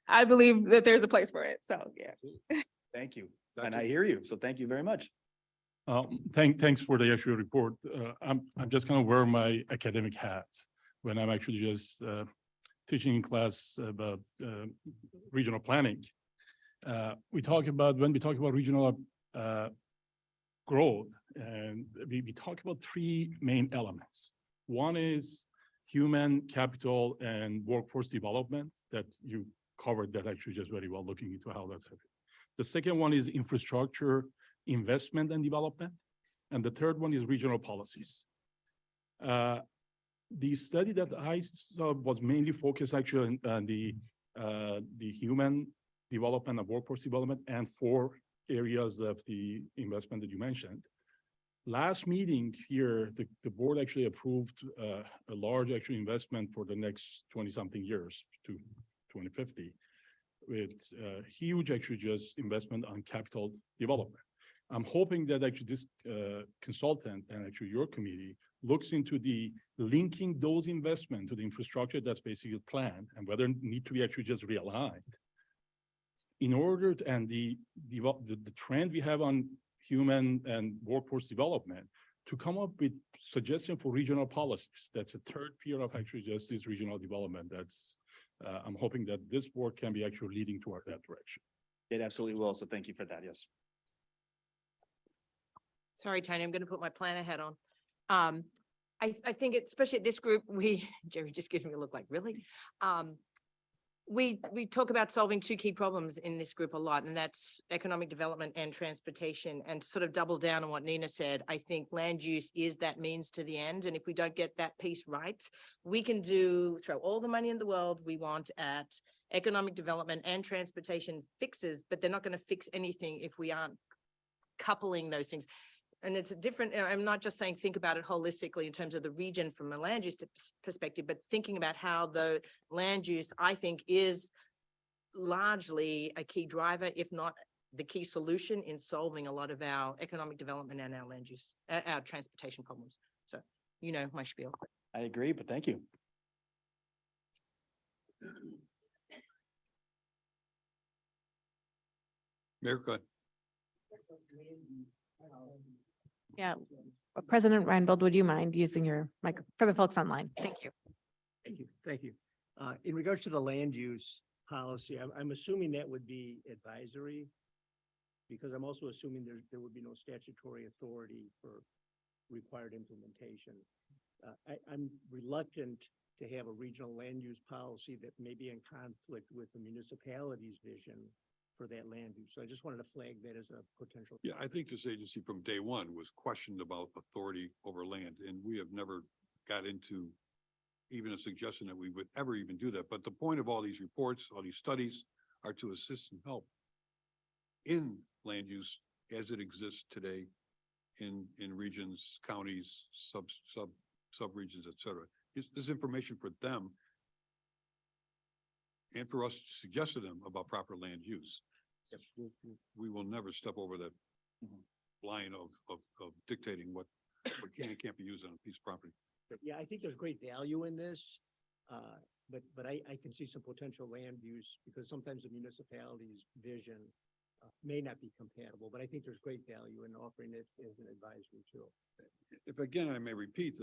I believe that there's a place for it. So yeah. Thank you. And I hear you. So thank you very much. Thanks for the actual report. I'm just gonna wear my academic hat when I'm actually just teaching in class about regional planning. When we talk about regional growth, and we talk about three main elements. One is human capital and workforce development that you covered that actually just very well, looking into how that's happening. The second one is infrastructure investment and development. And the third one is regional policies. The study that I saw was mainly focused actually on the human development and workforce development and 4 areas of the investment that you mentioned. Last meeting here, the board actually approved a large actual investment for the next 20-something years to 2050 with huge actually just investment on capital development. I'm hoping that actually this consultant and actually your committee looks into the linking those investment to the infrastructure that's basically planned and whether it need to be actually just realigned in order to, and the trend we have on human and workforce development to come up with suggestion for regional policies. That's a third pillar of actually just this regional development. That's I'm hoping that this board can be actually leading toward that direction. It absolutely will. So thank you for that. Yes. Sorry, Tony, I'm going to put my planner hat on. I think especially at this group, Jerry just gives me a look like, really? We talk about solving 2 key problems in this group a lot, and that's economic development and transportation. And to sort of double down on what Nina said, I think land use is that means to the end. And if we don't get that piece right, we can throw all the money in the world we want at economic development and transportation fixes, but they're not going to fix anything if we aren't coupling those things. And it's a different, I'm not just saying think about it holistically in terms of the region from a land use perspective, but thinking about how the land use, I think, is largely a key driver, if not the key solution in solving a lot of our economic development and our land use, our transportation problems. So, you know, my spiel. I agree, but thank you. Mayor, go ahead. Yeah, President Reinbold, would you mind using your mic for the folks online? Thank you. Thank you. Thank you. In regards to the land use policy, I'm assuming that would be advisory because I'm also assuming there would be no statutory authority for required implementation. I'm reluctant to have a regional land use policy that may be in conflict with the municipality's vision for that land use. So I just wanted to flag that as a potential. Yeah, I think this agency from day one was questioned about authority over land, and we have never got into even a suggestion that we would ever even do that. But the point of all these reports, all these studies are to assist and help in land use as it exists today in regions, counties, sub-regions, et cetera. This information for them and for us to suggest to them about proper land use. We will never step over that line of dictating what can and can't be used on a piece of property. Yeah, I think there's great value in this, but I can see some potential land use because sometimes the municipality's vision may not be compatible, but I think there's great value in offering it as an advisory tool. If again, I may repeat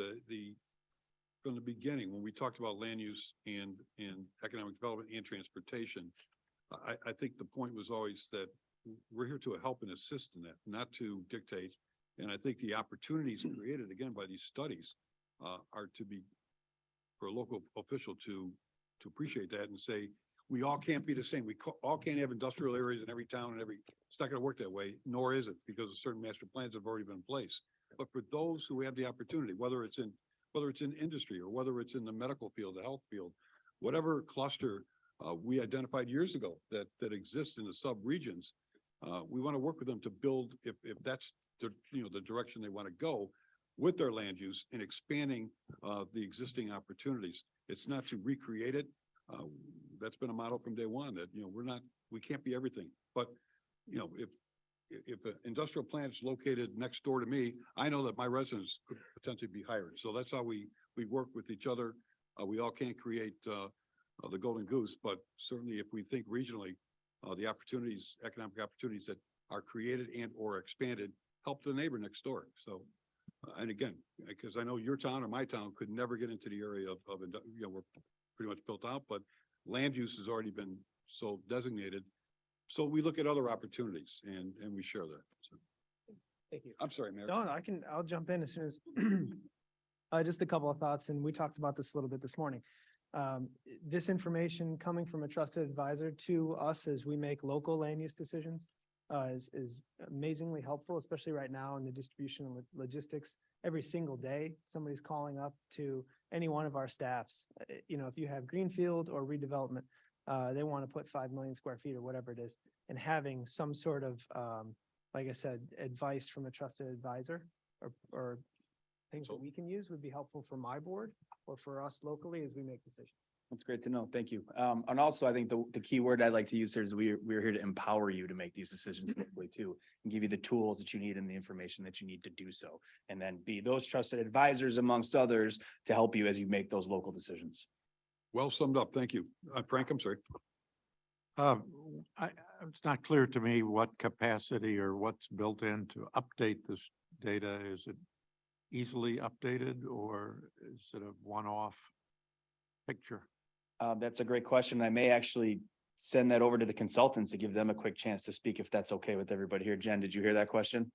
from the beginning, when we talked about land use and economic development and transportation, I think the point was always that we're here to help and assist in that, not to dictate. And I think the opportunities created again by these studies are to be for a local official to appreciate that and say, we all can't be the same. We all can't have industrial areas in every town and it's not going to work that way, nor is it because of certain master plans have already been in place. But for those who have the opportunity, whether it's in industry or whether it's in the medical field, the health field, whatever cluster we identified years ago that exists in the sub-regions, we want to work with them to build, if that's the direction they want to go with their land use and expanding the existing opportunities. It's not to recreate it. That's been a model from day one that, we can't be everything. But, if an industrial plant is located next door to me, I know that my residents could potentially be hired. So that's how we work with each other. We all can't create the golden goose, but certainly if we think regionally, the opportunities, economic opportunities that are created and or expanded help the neighbor next door. So, and again, because I know your town or my town could never get into the area of, we're pretty much built out, but land use has already been so designated. So we look at other opportunities and we share that. So, Thank you. I'm sorry, Mayor. No, I'll jump in as soon as. Just a couple of thoughts, and we talked about this a little bit this morning. This information coming from a trusted advisor to us as we make local land use decisions is amazingly helpful, especially right now in the distribution and logistics. Every single day, somebody's calling up to any one of our staffs. If you have greenfield or redevelopment, they want to put 5 million square feet or whatever it is, and having some sort of, like I said, advice from a trusted advisor or things that we can use would be helpful for my board or for us locally as we make decisions. That's great to know. Thank you. And also, I think the key word I'd like to use here is we're here to empower you to make these decisions locally too, and give you the tools that you need and the information that you need to do so. And then be those trusted advisors amongst others to help you as you make those local decisions. Well summed up. Thank you. Frank, I'm sorry. It's not clear to me what capacity or what's built in to update this data. Is it easily updated or is it a one-off picture? That's a great question. I may actually send that over to the consultants to give them a quick chance to speak if that's okay with everybody here. Jen, did you hear that question?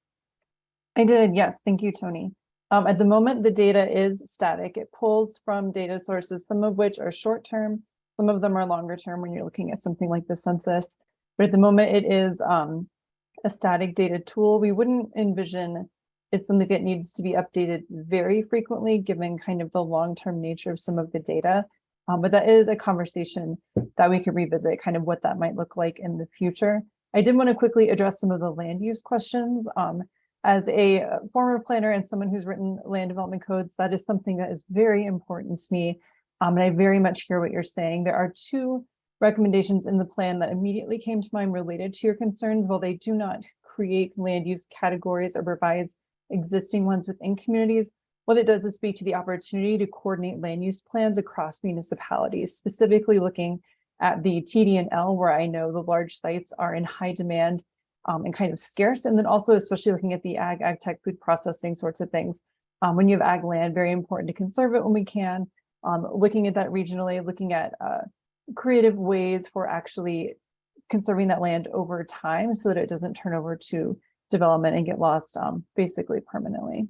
I did, yes. Thank you, Tony. At the moment, the data is static. It pulls from data sources, some of which are short-term, some of them are longer-term when you're looking at something like the census. But at the moment, it is a static data tool. We wouldn't envision it's something that needs to be updated very frequently, given kind of the long-term nature of some of the data. But that is a conversation that we could revisit, kind of what that might look like in the future. I did want to quickly address some of the land use questions. As a former planner and someone who's written land development codes, that is something that is very important to me. And I very much hear what you're saying. There are 2 recommendations in the plan that immediately came to mind related to your concerns. While they do not create land use categories or provides existing ones within communities, what it does is speak to the opportunity to coordinate land use plans across municipalities, specifically looking at the TD and L, where I know the large sites are in high demand and kind of scarce. And then also, especially looking at the ag tech, food processing sorts of things. When you have ag land, very important to conserve it when we can. Looking at that regionally, looking at creative ways for actually conserving that land over time so that it doesn't turn over to development and get lost basically permanently.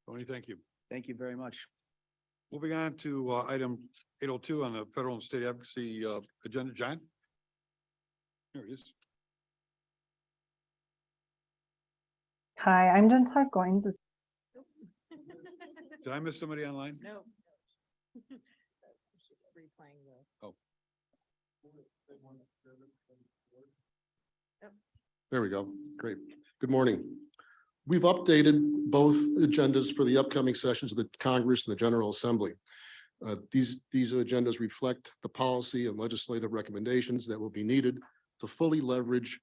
Tony, thank you. Thank you very much. Moving on to item 802 on the federal and state advocacy agenda. John? There he is. Hi, I'm Gentile Goins. Did I miss somebody online? No. She's replaying the. Oh. There we go. Great. Good morning. We've updated both agendas for the upcoming sessions of the Congress and the General Assembly. These agendas reflect the policy and legislative recommendations that will be needed to fully leverage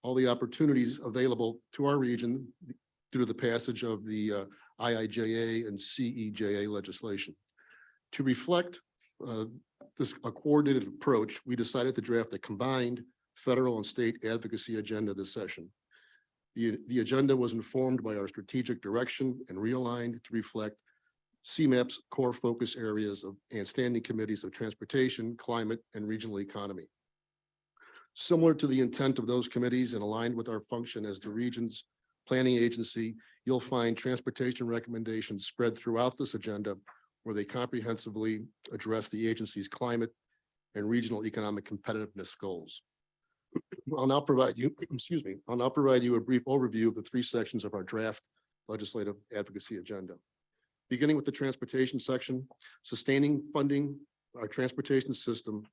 all the opportunities available to our region due to the passage of the IIJA and CEJA legislation. To reflect a coordinated approach, we decided to draft a combined federal and state advocacy agenda this session. The agenda was informed by our strategic direction and realigned to reflect CMAP's core focus areas and standing committees of transportation, climate, and regional economy. Similar to the intent of those committees and aligned with our function as the region's planning agency, you'll find transportation recommendations spread throughout this agenda where they comprehensively address the agency's climate and regional economic competitiveness goals. I'll now provide you, I'll now provide you a brief overview of the 3 sections of our draft legislative advocacy agenda. Beginning with the transportation section, sustainably funding our transportation system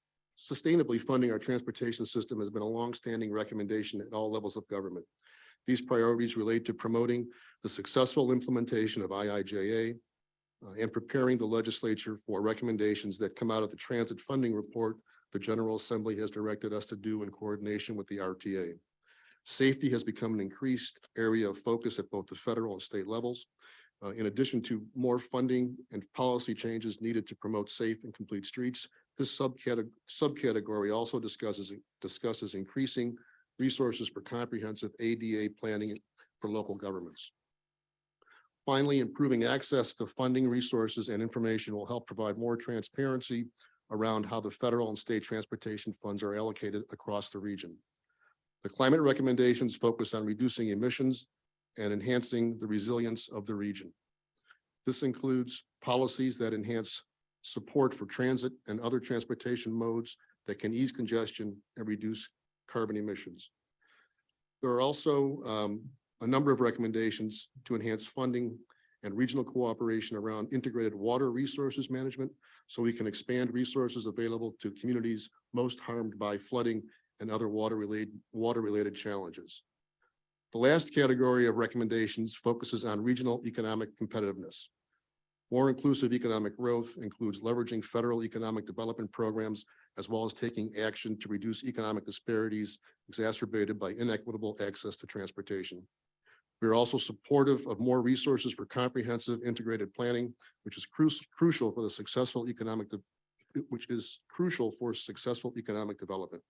has been a longstanding recommendation at all levels of government. These priorities relate to promoting the successful implementation of IIJA and preparing the legislature for recommendations that come out of the transit funding report the General Assembly has directed us to do in coordination with the RTA. Safety has become an increased area of focus at both the federal and state levels. In addition to more funding and policy changes needed to promote safe and complete streets, this subcategory also discusses increasing resources for comprehensive ADA planning for local governments. Finally, improving access to funding resources and information will help provide more transparency around how the federal and state transportation funds are allocated across the region. The climate recommendations focus on reducing emissions and enhancing the resilience of the region. This includes policies that enhance support for transit and other transportation modes that can ease congestion and reduce carbon emissions. There are also a number of recommendations to enhance funding and regional cooperation around integrated water resources management, so we can expand resources available to communities most harmed by flooding and other water-related challenges. The last category of recommendations focuses on regional economic competitiveness. More inclusive economic growth includes leveraging federal economic development programs, as well as taking action to reduce economic disparities exacerbated by inequitable access to transportation. We are also supportive of more resources for comprehensive integrated planning, which is crucial for successful economic development.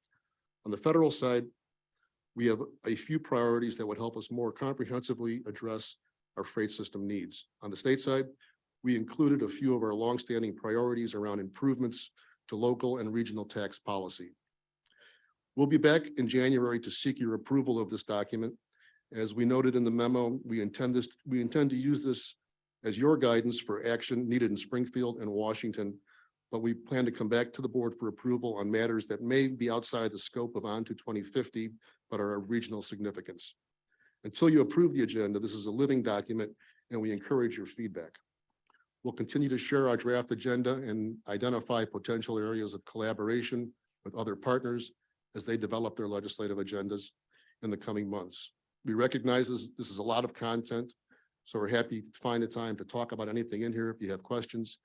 On the federal side, we have a few priorities that would help us more comprehensively address our freight system needs. On the state side, we included a few of our longstanding priorities around improvements to local and regional tax policy. We'll be back in January to seek your approval of this document. As we noted in the memo, we intend to use this as your guidance for action needed in Springfield and Washington, but we plan to come back to the board for approval on matters that may be outside the scope of On to 2050, but are of regional significance. Until you approve the agenda, this is a living document, and we encourage your feedback. We'll continue to share our draft agenda and identify potential areas of collaboration with other partners as they develop their legislative agendas in the coming months. We recognize this is a lot of content, so we're happy to find the time to talk about anything in here if you have questions.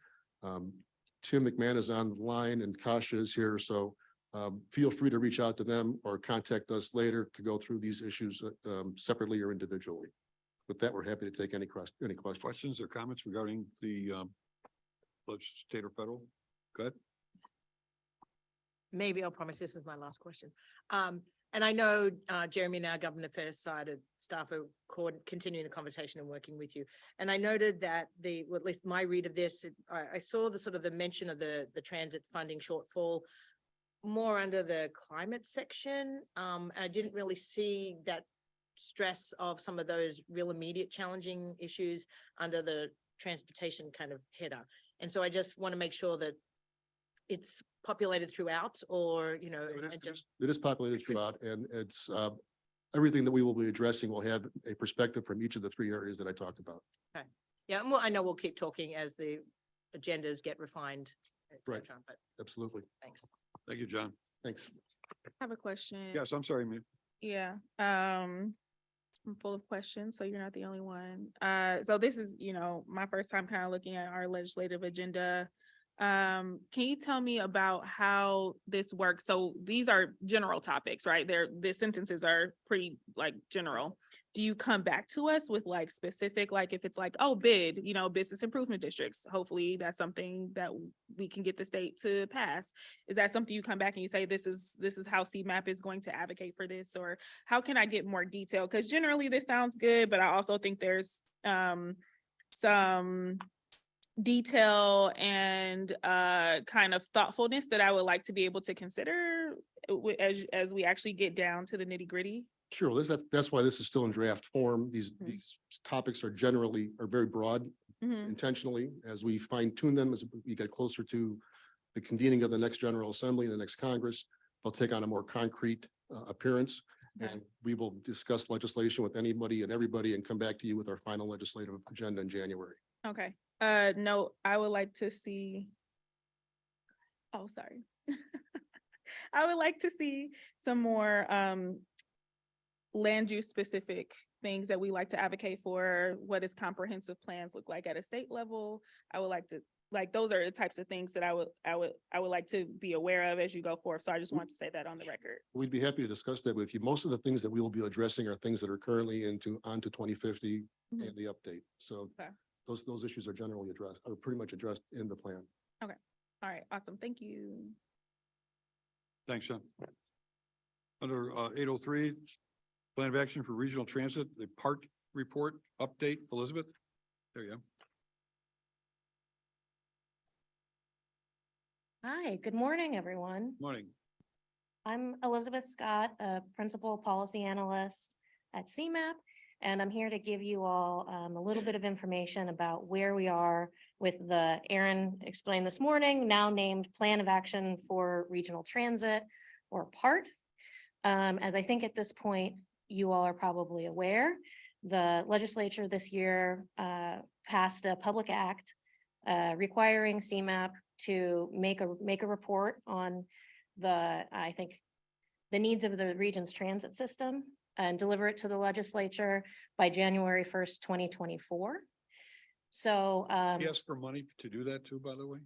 Tim McMahon is on the line and Kasha is here, so feel free to reach out to them or contact us later to go through these issues separately or individually. With that, we're happy to take any questions. Questions or comments regarding the state or federal? Go ahead. Maybe I'll promise this is my last question. And I know Jeremy and our government affairs side of staff are continuing the conversation and working with you. And I noted that well, at least my read of this, I saw the sort of the mention of the transit funding shortfall more under the climate section. I didn't really see that stress of some of those real immediate challenging issues under the transportation kind of header. And so I just want to make sure that it's populated throughout, or, you know. It is populated throughout, and it's everything that we will be addressing will have a perspective from each of the three areas that I talked about. Okay. Yeah, well, I know we'll keep talking as the agendas get refined, et Right. cetera, but Absolutely. thanks. Thank you, John. Thanks. I have a question. Yes, I'm sorry, man. Yeah, I'm full of questions, so you're not the only one. So this is, my first time kind of looking at our legislative agenda. Can you tell me about how this works? So these are general topics, right? The sentences are pretty like general. Do you come back to us with like specific, like if it's like, oh, bid, business improvement districts, hopefully that's something that we can get the state to pass. Is that something you come back and you say, this is how CMAP is going to advocate for this? Or how can I get more detail? Because generally this sounds good, but I also think there's some detail and kind of thoughtfulness that I would like to be able to consider as we actually get down to the nitty gritty. Sure. That's why this is still in draft form. These topics are very broad intentionally. As we fine tune them, as we get closer to the convening of the next General Assembly and the next Congress, they'll take on a more concrete appearance. Okay. And we will discuss legislation with anybody and everybody and come back to you with our final legislative agenda in January. Okay. No, I would like to see. Oh, sorry. I would like to see some more land use specific things that we like to advocate for. What does comprehensive plans look like at a state level? I would like to, those are the types of things that I would like to be aware of as you go forth. So I just want to say that on the record. We'd be happy to discuss that with you. Most of the things that we will be addressing are things that are currently On to 2050 and the update. So Okay. those issues are generally addressed, are pretty much addressed in the plan. Okay. All right. Awesome. Thank you. Thanks, John. Under 803, Plan of Action for Regional Transit, the part report update, Elizabeth. There you go. Hi, good morning, everyone. Morning. I'm Elizabeth Scott, a Principal Policy Analyst at CMAP, and I'm here to give you all a little bit of information about where we are with the, Aaron explained this morning, now named Plan of Action for Regional Transit, or PART. As I think at this point, you all are probably aware, the legislature this year passed a public act requiring CMAP to make a report on I think, the needs of the region's transit system and deliver it to the legislature by January 1st, 2024. So He asked for money to do that too, by the way.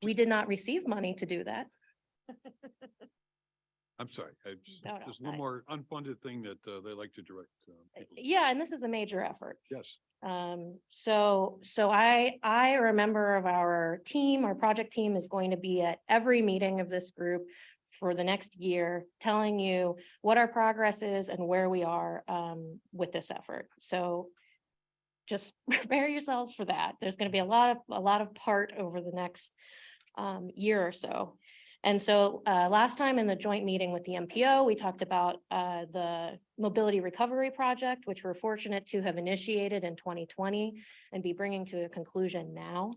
we did not receive money to do that. I'm sorry. No, There's no more unfunded thing that they like to direct. People. Yeah, and this is a major effort. Yes. So I are a member of our team. Our project team is going to be at every meeting of this group for the next year, telling you what our progress is and where we are with this effort. So just prepare yourselves for that. There's going to be a lot of part over the next year or so. And so last time in the joint meeting with the MPO, we talked about the mobility recovery project, which we're fortunate to have initiated in 2020 and be bringing to a conclusion now.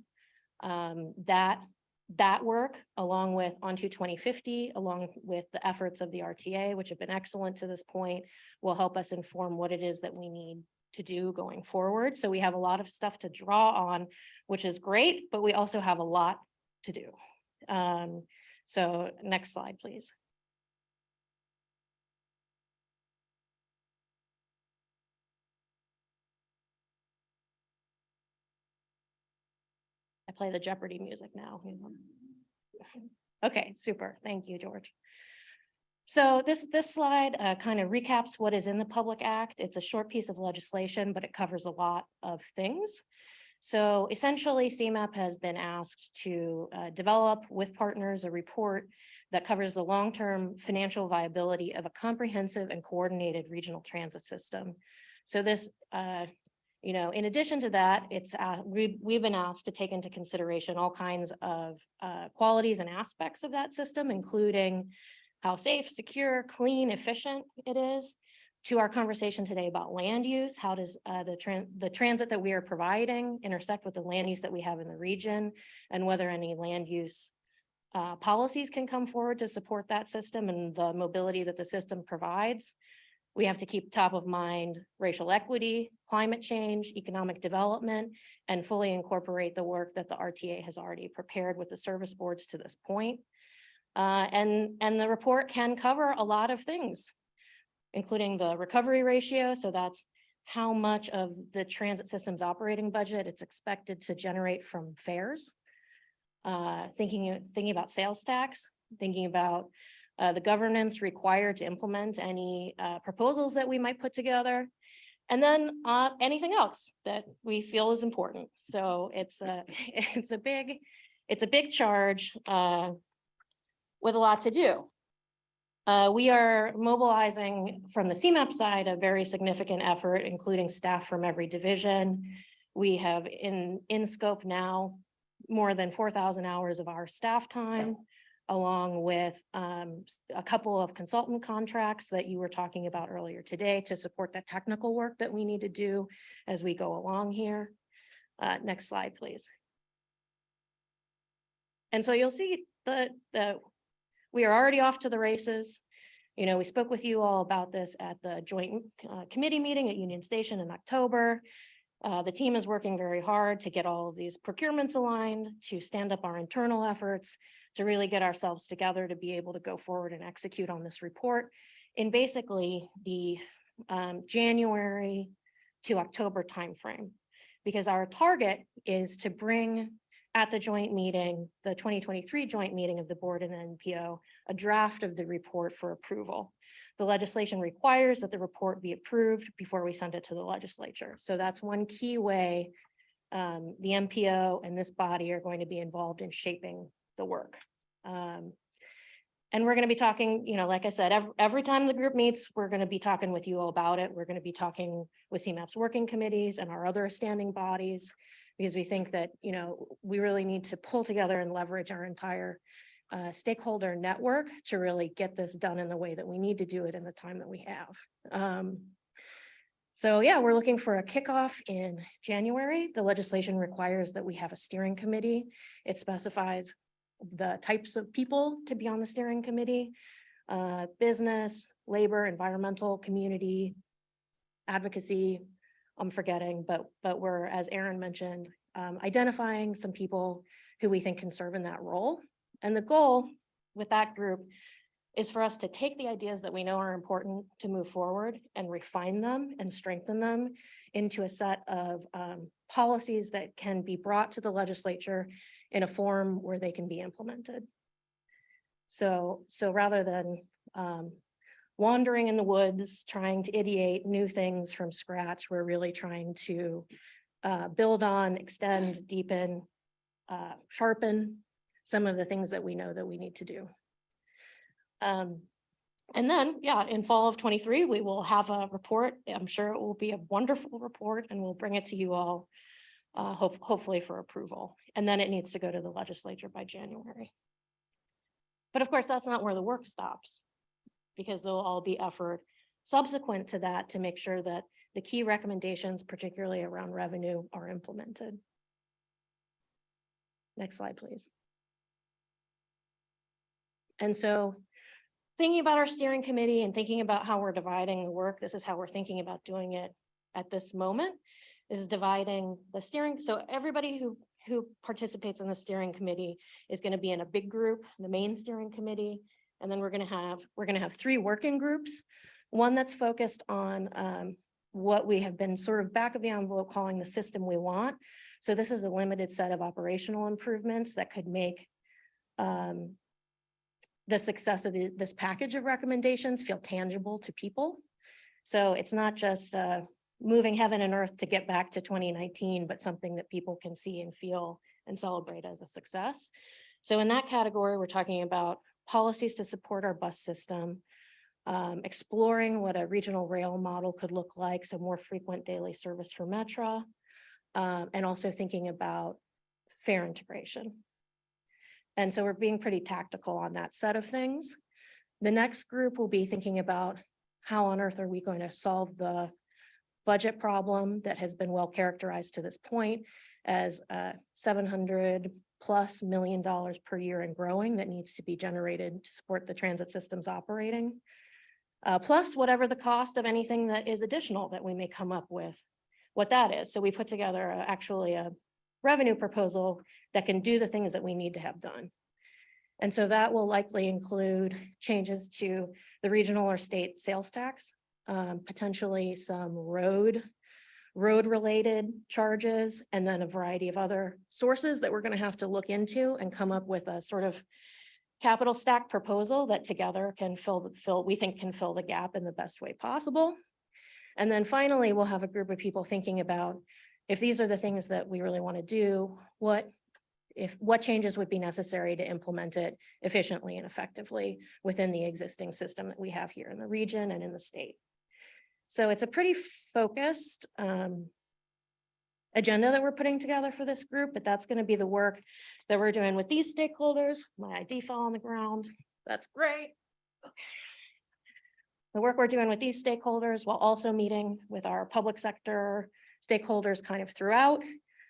That work, along with Onto 2050, along with the efforts of the RTA, which have been excellent to this point, will help us inform what it is that we need to do going forward. So we have a lot of stuff to draw on, which is great, but we also have a lot to do. So next slide, please. I play the Jeopardy music now. Okay, super. Thank you, George. So this slide kind of recaps what is in the Public Act. It's a short piece of legislation, but it covers a lot of things. So essentially, CMAP has been asked to develop with partners a report that covers the long-term financial viability of a comprehensive and coordinated regional transit system. So this, in addition to that, we've been asked to take into consideration all kinds of qualities and aspects of that system, including how safe, secure, clean, efficient it is. To our conversation today about land use, how does the transit that we are providing intersect with the land use that we have in the region, and whether any land use policies can come forward to support that system and the mobility that the system provides. We have to keep top of mind racial equity, climate change, economic development, and fully incorporate the work that the RTA has already prepared with the service boards to this point. And the report can cover a lot of things, including the recovery ratio. So that's how much of the transit system's operating budget it's expected to generate from fares. Thinking about sales tax, thinking about the governance required to implement any proposals that we might put together, and then anything else that we feel is important. So it's a big charge with a lot to do. We are mobilizing from the CMAP side a very significant effort, including staff from every division. We have in scope now more than 4,000 hours of our staff time, along with a couple of consultant contracts that you were talking about earlier today to support the technical work that we need to do as we go along here. Next slide, please. And so you'll see we are already off to the races. We spoke with you all about this at the joint committee meeting at Union Station in October. The team is working very hard to get all of these procurements aligned, to stand up our internal efforts, to really get ourselves together to be able to go forward and execute on this report in basically the January to October timeframe. Because our target is to bring at the joint meeting, the 2023 joint meeting of the board and NPO, a draft of the report for approval. The legislation requires that the report be approved before we send it to the legislature. So that's one key way the MPO and this body are going to be involved in shaping the work. And we're going to be talking, like I said, every time the group meets, we're going to be talking with you all about it. We're going to be talking with CMAP's working committees and our other standing bodies, because we think that, we really need to pull together and leverage our entire stakeholder network to really get this done in the way that we need to do it in the time that we have. So yeah, we're looking for a kickoff in January. The legislation requires that we have a steering committee. It specifies the types of people to be on the steering committee, business, labor, environmental, community, advocacy. I'm forgetting, but we're, as Aaron mentioned, identifying some people who we think can serve in that role. And the goal with that group is for us to take the ideas that we know are important to move forward and refine them and strengthen them into a set of policies that can be brought to the legislature in a form where they can be implemented. So rather than wandering in the woods, trying to ideate new things from scratch, we're really trying to build on, extend, deepen, sharpen some of the things that we know that we need to do. And then, yeah, in fall of 23, we will have a report. I'm sure it will be a wonderful report, and we'll bring it to you all, hopefully for approval. And then it needs to go to the legislature by January. But of course, that's not where the work stops, because there'll all be effort subsequent to that to make sure that the key recommendations, particularly around revenue, are implemented. Next slide, please. And so thinking about our steering committee and thinking about how we're dividing the work, this is how we're thinking about doing it at this moment, is dividing the steering. So everybody who participates in the steering committee is going to be in a big group, the main steering committee. And then we're going to have 3 working groups. One that's focused on what we have been sort of back of the envelope calling the system we want. So this is a limited set of operational improvements that could make the success of this package of recommendations feel tangible to people. So it's not just moving heaven and earth to get back to 2019, but something that people can see and feel and celebrate as a success. So in that category, we're talking about policies to support our bus system, exploring what a regional rail model could look like, so more frequent daily service for Metra, and also thinking about fare integration. And so we're being pretty tactical on that set of things. The next group will be thinking about how on earth are we going to solve the budget problem that has been well characterized to this point as $700+ million per year and growing that needs to be generated to support the transit systems operating. Plus whatever the cost of anything that is additional that we may come up with, what that is. So we put together actually a revenue proposal that can do the things that we need to have done. And so that will likely include changes to the regional or state sales tax, potentially some road-related charges, and then a variety of other sources that we're going to have to look into and come up with a sort of capital stack proposal that together can we think can fill the gap in the best way possible. And then finally, we'll have a group of people thinking about, if these are the things that we really want to do, what changes would be necessary to implement it efficiently and effectively within the existing system that we have here in the region and in the state. So it's a pretty focused agenda that we're putting together for this group, but that's going to be the work that we're doing with these stakeholders. My ID fell on the ground. That's great. The work we're doing with these stakeholders while also meeting with our public sector stakeholders kind of throughout,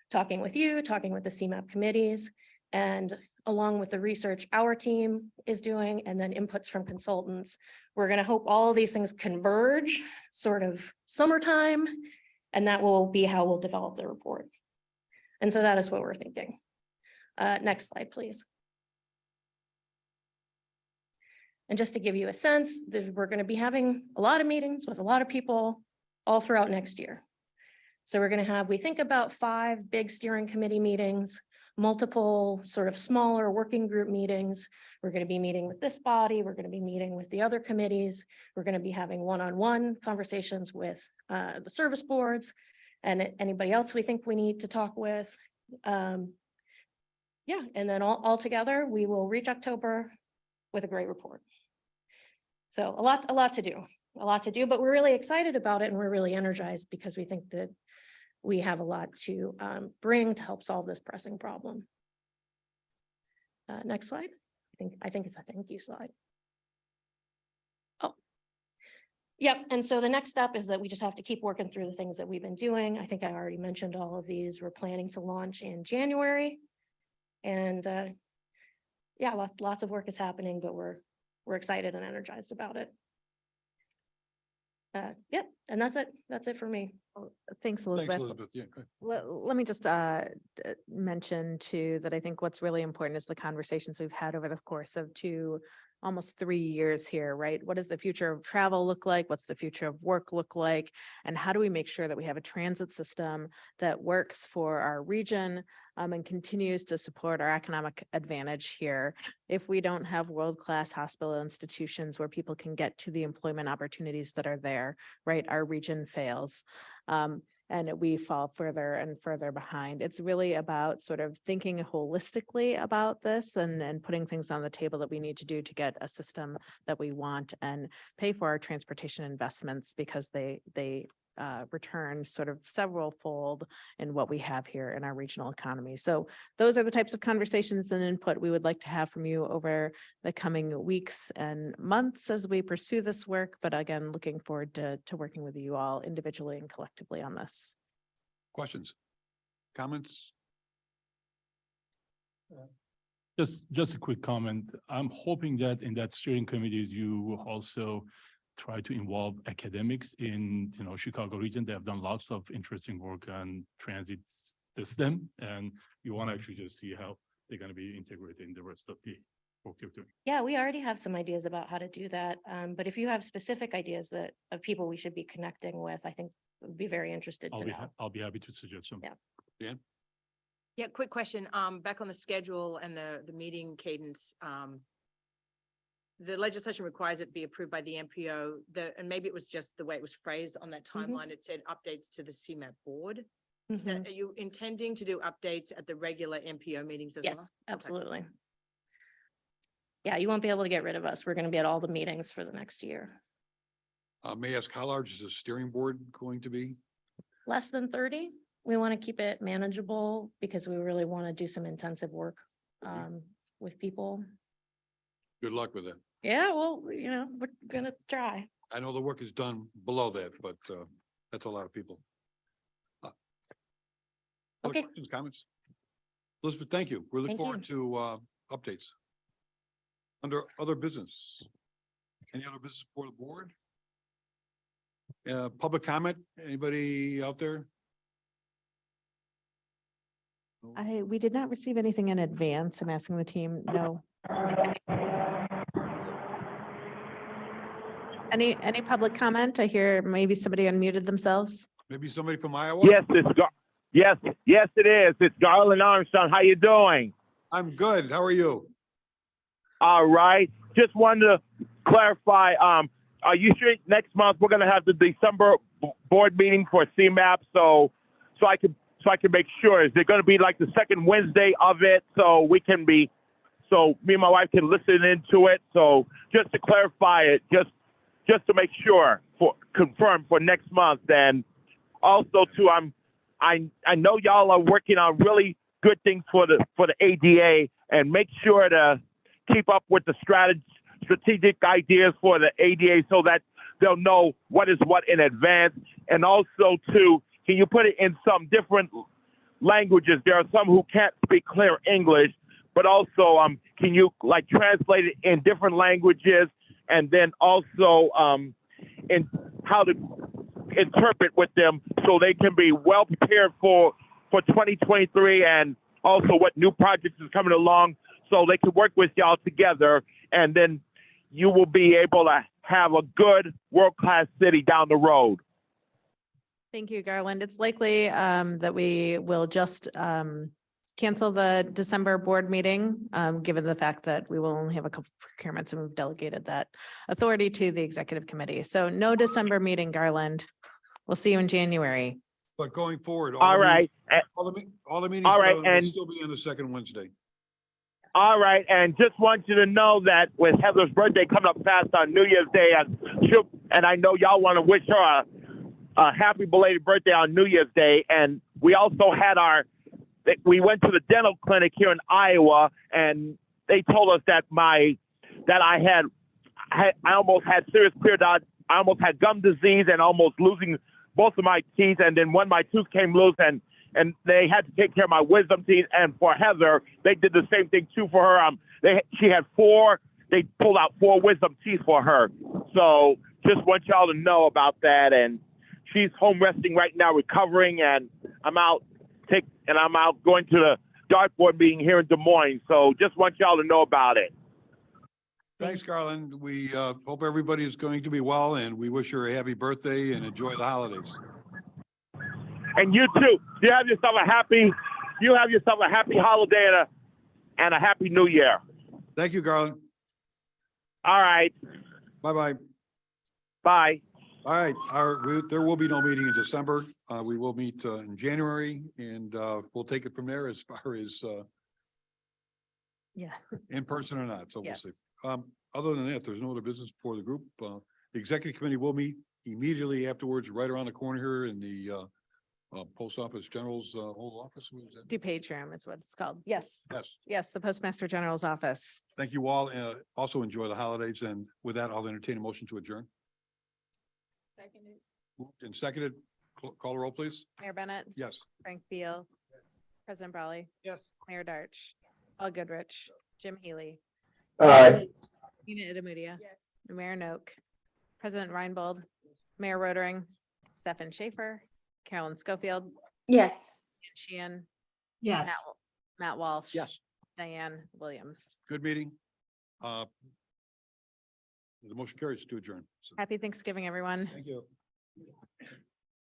talking with you, talking with the CMAP committees, and along with the research our team is doing, and then inputs from consultants. We're going to hope all of these things converge sort of summertime, and that will be how we'll develop the report. And so that is what we're thinking. Next slide, please. And just to give you a sense, that we're going to be having a lot of meetings with a lot of people all throughout next year. So we're going to have, we think about 5 big steering committee meetings, multiple sort of smaller working group meetings. We're going to be meeting with this body. We're going to be meeting with the other committees. We're going to be having one-on-one conversations with the service boards and anybody else we think we need to talk with. Yeah, and then all together, we will reach October. with a great report. So a lot to do, but we're really excited about it and we're really energized because we think that we have a lot to bring to help solve this pressing problem. Next slide. I think it's a thank you slide. Oh. Yep, and so the next step is that we just have to keep working through the things that we've been doing. I think I already mentioned all of these. We're planning to launch in January. And yeah, lots of work is happening, but we're excited and energized about it. Yep, and that's it. That's it for me. Thanks, Thanks, Elizabeth. Elizabeth. Yeah, good. Let me just mention too, that I think what's really important is the conversations we've had over the course of almost 3 years here, right? What does the future of travel look like? What's the future of work look like? And how do we make sure that we have a transit system that works for our region and continues to support our economic advantage here? If we don't have world-class hospital institutions where people can get to the employment opportunities that are there, right? Our region fails. And we fall further and further behind. It's really about sort of thinking holistically about this and putting things on the table that we need to do to get a system that we want and pay for our transportation investments because they return sort of several fold in what we have here in our regional economy. So those are the types of conversations and input we would like to have from you over the coming weeks and months as we pursue this work. But again, looking forward to working with you all individually and collectively on this. Questions? Comments? Just a quick comment. I'm hoping that in that steering committees, you also try to involve academics in, Chicago region. They have done lots of interesting work on transit system, and you want to actually just see how they're going to be integrated in the rest of the work you're doing. Yeah, we already have some ideas about how to do that. But if you have specific ideas of people we should be connecting with, I think would be very interested to know. I'll be happy to suggest some. Yeah. Yeah, quick question, back on the schedule and the meeting cadence, the legislation requires it be approved by the MPO, and maybe it was just the way it was phrased on that timeline, it said updates to the CMAP board. Is that, are you intending to do updates at the regular MPO meetings as well? Yes, absolutely. Yeah, you won't be able to get rid of us. We're going to be at all the meetings for the next year. May I ask, how large is the steering board going to be? Less than 30. We want to keep it manageable because we really want to do some intensive work with people. Good luck with it. Yeah, well, we're gonna try. I know the work is done below that, but that's a lot of people. Other Okay. questions, comments? Elizabeth, thank you. We look Thank you. forward to updates. Under other business. Any other business for the board? Public comment? Anybody out there? We did not receive anything in advance. I'm asking the team, no. Any public comment? I hear maybe somebody unmuted themselves. Maybe somebody from Iowa? Yes, yes, it is. It's Garland Armstrong. How you doing? I'm good. How are you? All right. Just wanted to clarify, are you sure next month we're gonna have the December board meeting for CMAP? So I can make sure. Is it gonna be like the second Wednesday of it so me and my wife can listen into it? So just to clarify it, just to make sure confirm for next month. And also too, I know y'all are working on really good things for the ADA, and make sure to keep up with the strategic ideas for the ADA so that they'll know what is what in advance. And also too, can you put it in some different languages? There are some who can't speak clear English, but also can you translate it in different languages, and then also in how to interpret with them so they can be well prepared for 2023, and also what new projects is coming along so they can work with y'all together, and then you will be able to have a good world-class city down the road. Thank you, Garland. It's likely that we will just cancel the December board meeting, given the fact that we will only have a couple of procurements and we've delegated that authority to the executive committee. So no December meeting, Garland. We'll see you in January. But going forward. All right. All the meetings All right, will and still be on the second Wednesday. All right, and just want you to know that with Heather's birthday coming up fast on New Year's Day, and I know y'all want to wish her a happy belated birthday on New Year's Day. And we also had we went to the dental clinic here in Iowa, and they told us that I almost had serious periodontitis. I almost had gum disease and almost losing both of my teeth. And then one of my tooth came loose, and they had to take care of my wisdom teeth. And for Heather, they did the same thing too for her. She had they pulled out 4 wisdom teeth for her. So just want y'all to know about that. And she's home resting right now, recovering. And I'm out going to the dartboard meeting here in Des Moines. So just want y'all to know about it. Thanks, Garland. We hope everybody is going to be well, and we wish her a happy birthday and enjoy the holidays. And you too. You have yourself a happy holiday and a happy new year. Thank you, Garland. All right. Bye-bye. Bye. All right. There will be no meeting in December. We will meet in January, and we'll take it from there as far as Yeah. in person or not. So we'll Yes. see. Other than that, there's no other business for the group. The executive committee will meet immediately afterwards, right around the corner here in the Post Office General's old office. What is that? DuPage room is what it's called. Yes. Yes. Yes, the Postmaster General's office. Thank you all. Also enjoy the holidays. And with that, I'll entertain a motion to adjourn. Moved and seconded. Call the roll, please. Mayor Bennett. Yes. Frank Beal. President Brawley. Yes. Mayor Darch. Paul Goodrich. Jim Healy. Aye. Tina Itamudia. Mayor Noak. President Reinbold. Mayor Rotering. Stefan Schaefer. Carolyn Schofield. Yes. Ann Sheehan. Yes. Matt Walsh. Yes. Diane Williams. Good meeting. The motion carries to adjourn. So, Happy Thanksgiving, everyone. thank you.